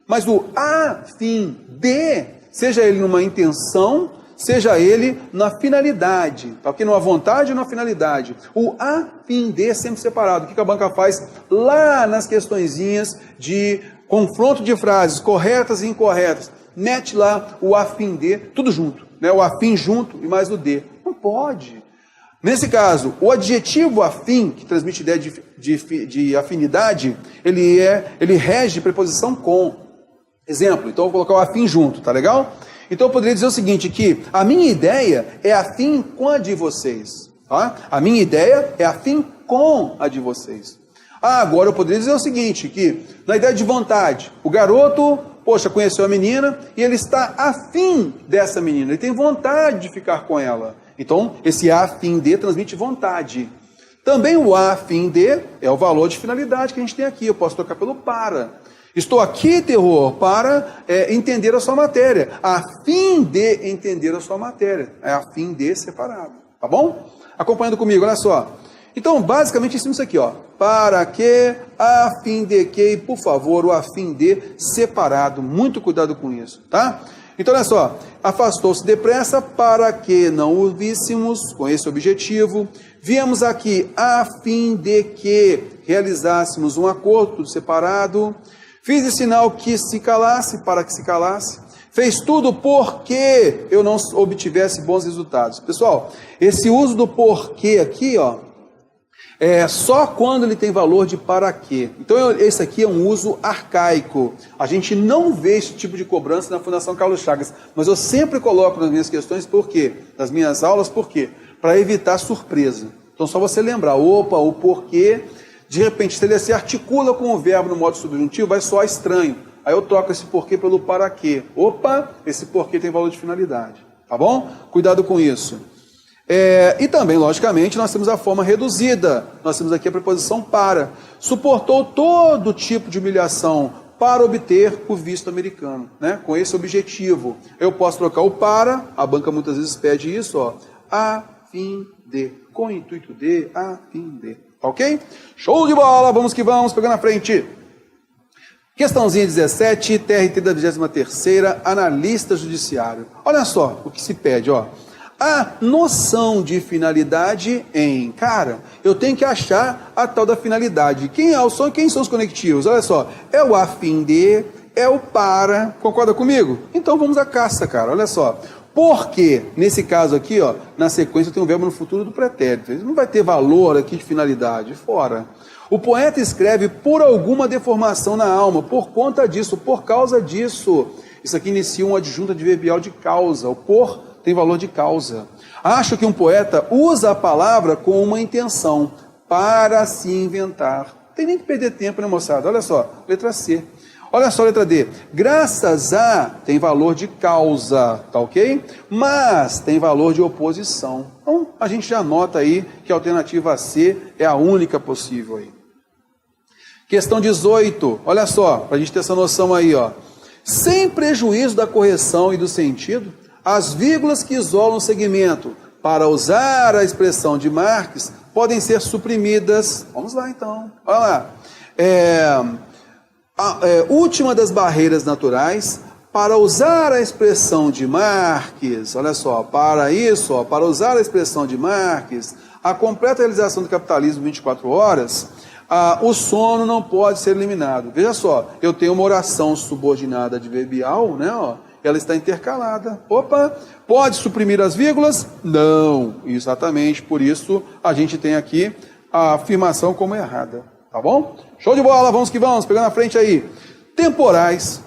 mas o a fim de, seja ele numa intenção, seja ele na finalidade, tá ok? Numa vontade ou na finalidade. O a fim de sempre separado. O que a banca faz lá nas questõezinhas de confronto de frases corretas e incorretas? Mete lá o a fim de, tudo junto, né? O a fim junto e mais o de. Não pode. Nesse caso, o adjetivo afim, que transmite ideia de afinidade, ele rege preposição com. Exemplo, então eu vou colocar o afim junto, tá legal? Então eu poderia dizer o seguinte, que a minha ideia é afim com a de vocês. Tá? A minha ideia é afim com a de vocês. Agora eu poderia dizer o seguinte, que na ideia de vontade, o garoto, poxa, conheceu a menina e ele está afim dessa menina, ele tem vontade de ficar com ela. Então, esse a fim de transmite vontade. Também o a fim de é o valor de finalidade que a gente tem aqui. Eu posso trocar pelo para. Estou aqui, terror, para entender a sua matéria. A fim de entender a sua matéria. É a fim de separado. Tá bom? Acompanhando comigo, olha só. Então, basicamente, ensinamos isso aqui, ó. Para que, a fim de que, e por favor, o a fim de separado. Muito cuidado com isso, tá? Então, olha só, afastou-se depressa para que não o víssemos, com esse objetivo. Viemos aqui a fim de que realizássemos um acordo, tudo separado. Fiz o sinal que se calasse, para que se calasse. Fez tudo porque eu não obtivesse bons resultados. Pessoal, esse uso do porquê aqui, ó, é só quando ele tem valor de para quê. Então, esse aqui é um uso arcaico. A gente não vê esse tipo de cobrança na Fundação Carlos Chagas, mas eu sempre coloco nas minhas questões por quê? Nas minhas aulas, por quê? Para evitar surpresa. Então, só você lembrar, opa, o porquê, de repente, se ele se articula com o verbo no modo subjuntivo, vai soar estranho. Aí eu troco esse porquê pelo para quê. Opa, esse porquê tem valor de finalidade. Tá bom? Cuidado com isso. E também, logicamente, nós temos a forma reduzida. Nós temos aqui a preposição para. Suportou todo tipo de humilhação para obter o visto americano, né? Com esse objetivo. Eu posso trocar o para, a banca muitas vezes pede isso, ó, a fim de, com o intuito de, a fim de. Ok? Show de bola, vamos que vamos, pegando na frente. Questãozinha 17, TRT da 23ª, analista judiciário. Olha só o que se pede, ó. A noção de finalidade em, cara, eu tenho que achar a tal da finalidade. Quem são os conectivos? Olha só, é o a fim de, é o para, concorda comigo? Então vamos à caça, cara, olha só. Porque, nesse caso aqui, ó, na sequência tem um verbo no futuro do pretérito. Ele não vai ter valor aqui de finalidade, fora. O poeta escreve por alguma deformação na alma, por conta disso, por causa disso. Isso aqui inicia um adjunto adverbial de causa, o por tem valor de causa. Acho que um poeta usa a palavra com uma intenção, para se inventar. Não tem nem que perder tempo, né, moçada? Olha só, letra C. Olha só a letra D. Graças a tem valor de causa, tá ok? Mas tem valor de oposição. Então, a gente já nota aí que a alternativa C é a única possível aí. Questão 18. Olha só, para a gente ter essa noção aí, ó. Sem prejuízo da correção e do sentido, as vírgulas que isolam o segmento, para usar a expressão de Marx, podem ser suprimidas. Vamos lá, então. Olha lá. Última das barreiras naturais, para usar a expressão de Marx, olha só, para isso, para usar a expressão de Marx, a completa realização do capitalismo 24 horas, O sono não pode ser eliminado. Veja só, eu tenho uma oração subordinada adverbial, né? Ó, ela está intercalada. Opa, pode suprimir as vírgulas? Não, exatamente, por isso a gente tem aqui a afirmação como errada, tá bom? Show de bola, vamos que vamos, pegando na frente aí. Temporais,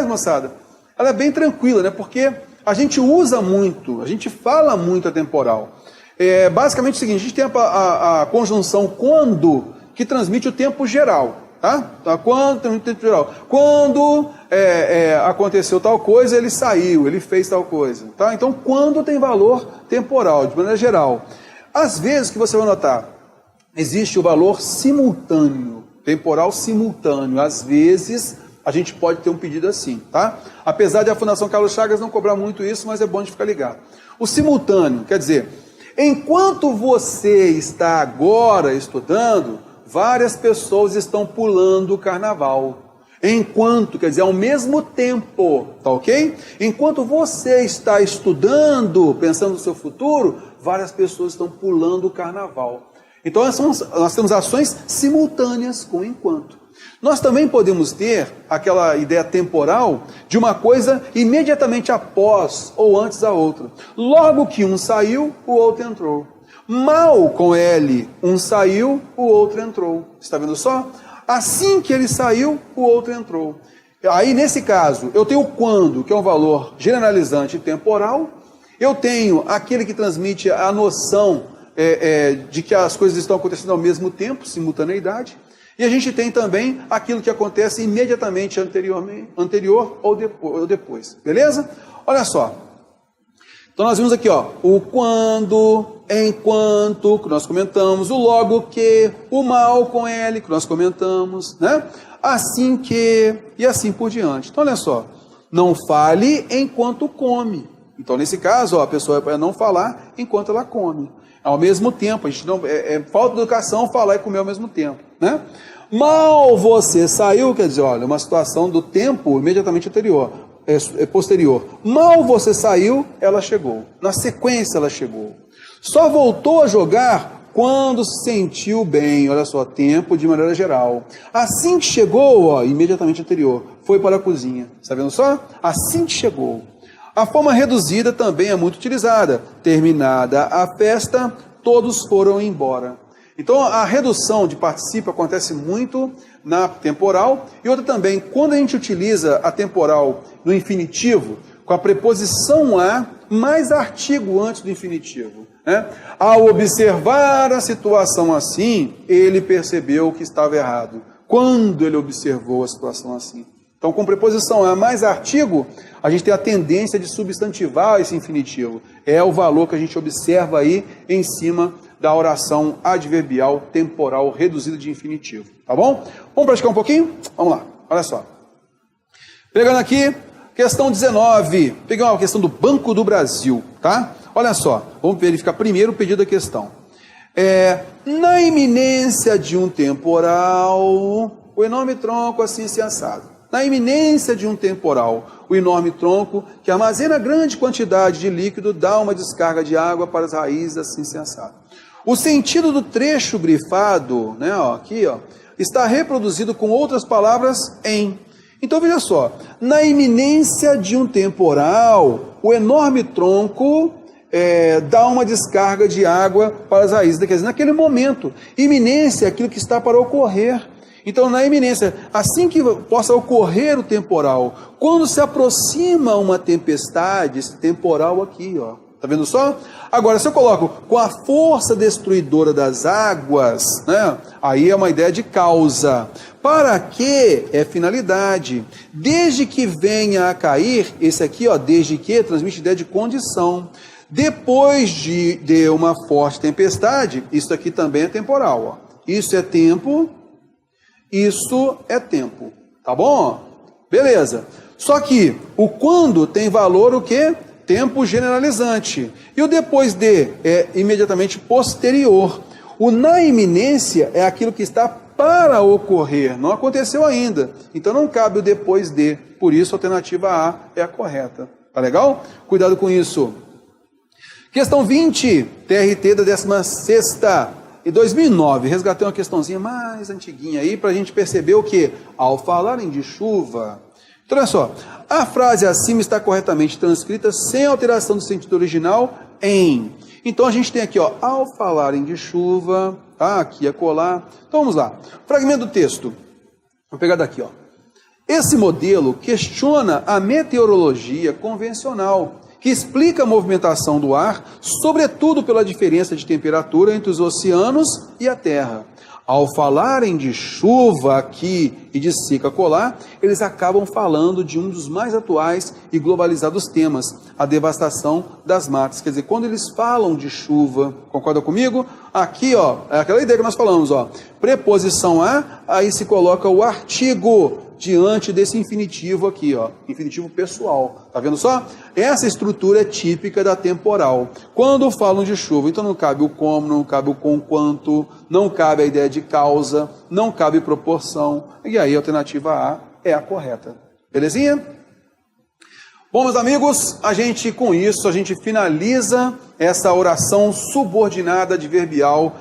moçada, ela é bem tranquila, né? Porque a gente usa muito, a gente fala muito a temporal. Basicamente é o seguinte, a gente tem a conjunção quando, que transmite o tempo geral, tá? Quando transmite o tempo geral. Quando aconteceu tal coisa, ele saiu, ele fez tal coisa, tá? Então, quando tem valor temporal, de maneira geral. Às vezes, que você vai notar, existe o valor simultâneo, temporal simultâneo. Às vezes, a gente pode ter um pedido assim, tá? Apesar de a Fundação Carlos Chagas não cobrar muito isso, mas é bom de ficar ligado. O simultâneo, quer dizer, enquanto você está agora estudando, várias pessoas estão pulando o carnaval. Enquanto, quer dizer, ao mesmo tempo, tá ok? Enquanto você está estudando, pensando no seu futuro, várias pessoas estão pulando o carnaval. Então, nós temos ações simultâneas com enquanto. Nós também podemos ter aquela ideia temporal de uma coisa imediatamente após ou antes da outra. Logo que um saiu, o outro entrou. Mal com L, um saiu, o outro entrou. Está vendo só? Assim que ele saiu, o outro entrou. Aí, nesse caso, eu tenho o quando, que é um valor generalizante temporal. Eu tenho aquele que transmite a noção de que as coisas estão acontecendo ao mesmo tempo, simultaneidade. E a gente tem também aquilo que acontece imediatamente anterior ou depois. Beleza? Olha só. Então nós vimos aqui, ó, o quando, enquanto, que nós comentamos, o logo que, o mal com L, que nós comentamos, né? Assim que, e assim por diante. Então olha só, não fale enquanto come. Então nesse caso, ó, a pessoa vai não falar enquanto ela come. Ao mesmo tempo, a gente não, falta de educação falar e comer ao mesmo tempo, né? Mal você saiu, quer dizer, olha, uma situação do tempo imediatamente anterior. Posterior. Mal você saiu, ela chegou. Na sequência, ela chegou. Só voltou a jogar quando se sentiu bem. Olha só, tempo de maneira geral. Assim que chegou, ó, imediatamente anterior, foi para a cozinha. Está vendo só? Assim que chegou. A forma reduzida também é muito utilizada. Terminada a festa, todos foram embora. Então, a redução de particípio acontece muito na temporal, e outra também, quando a gente utiliza a temporal no infinitivo, com a preposição a, mais artigo antes do infinitivo, né? Ao observar a situação assim, ele percebeu que estava errado. Quando ele observou a situação assim. Então, com preposição a mais artigo, a gente tem a tendência de substantivar esse infinitivo. É o valor que a gente observa aí em cima da oração adverbial temporal reduzida de infinitivo. Tá bom? Vamos praticar um pouquinho? Vamos lá. Olha só. Pegando aqui, questão 19. Peguei uma questão do Banco do Brasil, tá? Olha só. Vamos verificar primeiro o pedido da questão. Na iminência de um temporal, o enorme tronco assim se assado. Na iminência de um temporal, o enorme tronco que armazena grande quantidade de líquido dá uma descarga de água para as raízes assim se assado. O sentido do trecho grifado, né, ó, aqui, ó, está reproduzido com outras palavras em. Então veja só, na iminência de um temporal, o enorme tronco dá uma descarga de água para as raízes. Quer dizer, naquele momento, iminência é aquilo que está para ocorrer. Então, na iminência, assim que possa ocorrer o temporal, quando se aproxima uma tempestade, esse temporal aqui, ó, tá vendo só? Agora, se eu coloco com a força destruidora das águas, né, aí é uma ideia de causa. Para que é finalidade. Desde que venha a cair, esse aqui, ó, desde que, transmite ideia de condição. Depois de uma forte tempestade, isso aqui também é temporal, ó. Isso é tempo. Isso é tempo, tá bom? Beleza. Só que o quando tem valor o quê? Tempo generalizante. E o depois de é imediatamente posterior. O na iminência é aquilo que está para ocorrer, não aconteceu ainda. Então não cabe o depois de. Por isso a alternativa A é a correta. Tá legal? Cuidado com isso. Questão 20, TRT da 16ª em 2009, resgatei uma questãozinha mais antiguinha aí para a gente perceber o que? Ao falarem de chuva. Então, olha só, a frase acima está corretamente transcrita sem alteração do sentido original em. Então, a gente tem aqui, ó, ao falarem de chuva, aqui, acolá. Então, vamos lá. Fragmento do texto. Vou pegar daqui, ó. Esse modelo questiona a meteorologia convencional, que explica a movimentação do ar, sobretudo pela diferença de temperatura entre os oceanos e a Terra. Ao falarem de chuva aqui e de seca acolá, eles acabam falando de um dos mais atuais e globalizados temas, a devastação das matas. Quer dizer, quando eles falam de chuva, concorda comigo? Aqui, ó, é aquela ideia que nós falamos, ó, preposição a, aí se coloca o artigo diante desse infinitivo aqui, ó, infinitivo pessoal. Tá vendo só? Essa estrutura é típica da temporal. Quando falam de chuva, então não cabe o como, não cabe o com quanto, não cabe a ideia de causa, não cabe proporção. E aí a alternativa A é a correta. Belezinha? Bom, meus amigos, com isso, a gente finaliza essa oração subordinada adverbial.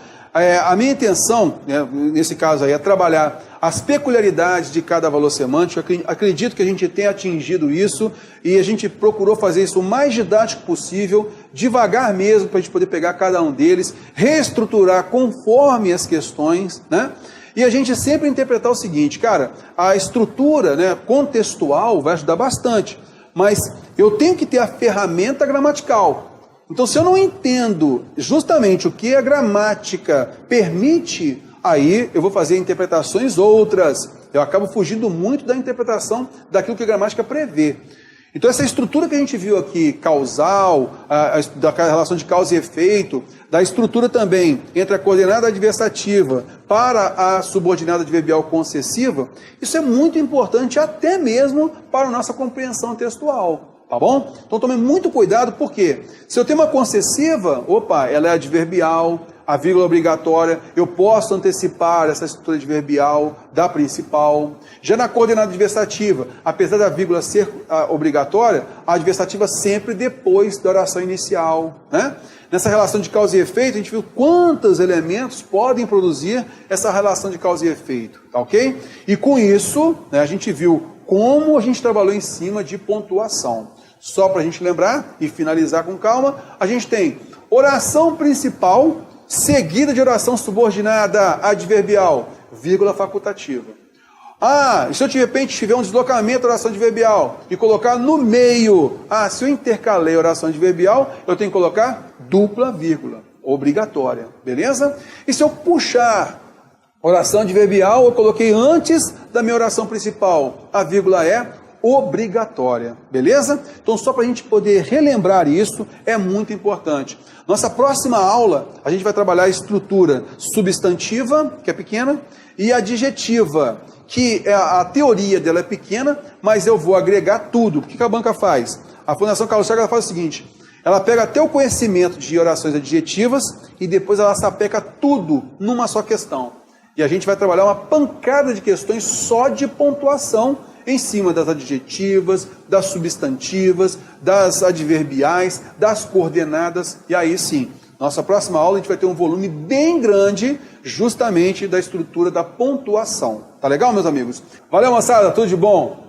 A minha intenção, né, nesse caso aí, é trabalhar as peculiaridades de cada valor semântico. Acredito que a gente tenha atingido isso e a gente procurou fazer isso o mais didático possível, devagar mesmo, para a gente poder pegar cada um deles, reestruturar conforme as questões, né? E a gente sempre interpretar o seguinte, cara, a estrutura, né, contextual vai ajudar bastante, mas eu tenho que ter a ferramenta gramatical. Então, se eu não entendo justamente o que a gramática permite, aí eu vou fazer interpretações outras. Eu acabo fugindo muito da interpretação daquilo que a gramática prevê. Então, essa estrutura que a gente viu aqui, causal, da relação de causa e efeito, da estrutura também entre a coordenada adversativa para a subordinada adverbial concessiva, isso é muito importante até mesmo para a nossa compreensão textual. Tá bom? Então tome muito cuidado, porque se eu tenho uma concessiva, ela é adverbial, a vírgula obrigatória, eu posso antecipar essa estrutura adverbial da principal. Já na coordenada adversativa, apesar da vírgula ser obrigatória, a adversativa sempre depois da oração inicial, né? Nessa relação de causa e efeito, a gente viu quantos elementos podem produzir essa relação de causa e efeito, tá ok? E com isso, né, a gente viu como a gente trabalhou em cima de pontuação. Só para a gente lembrar e finalizar com calma, a gente tem oração principal, seguida de oração subordinada adverbial, vírgula facultativa. Se eu de repente tiver um deslocamento da oração adverbial e colocar no meio, se eu intercalei a oração adverbial, eu tenho que colocar dupla vírgula, obrigatória, beleza? E se eu puxar oração adverbial, eu coloquei antes da minha oração principal, a vírgula é obrigatória, beleza? Então, só para a gente poder relembrar isso, é muito importante. Nossa próxima aula, a gente vai trabalhar a estrutura substantiva, que é pequena, e adjetiva, que a teoria dela é pequena, mas eu vou agregar tudo. O que a banca faz? A Fundação Carlos Chagas faz o seguinte, ela pega até o conhecimento de orações adjetivas e depois ela sapeca tudo numa só questão. E a gente vai trabalhar uma pancada de questões só de pontuação em cima das adjetivas, das substantivas, das adverbiais, das coordenadas. E aí sim, nossa próxima aula a gente vai ter um volume bem grande justamente da estrutura da pontuação. Tá legal, meus amigos? Valeu, moçada, tudo de bom?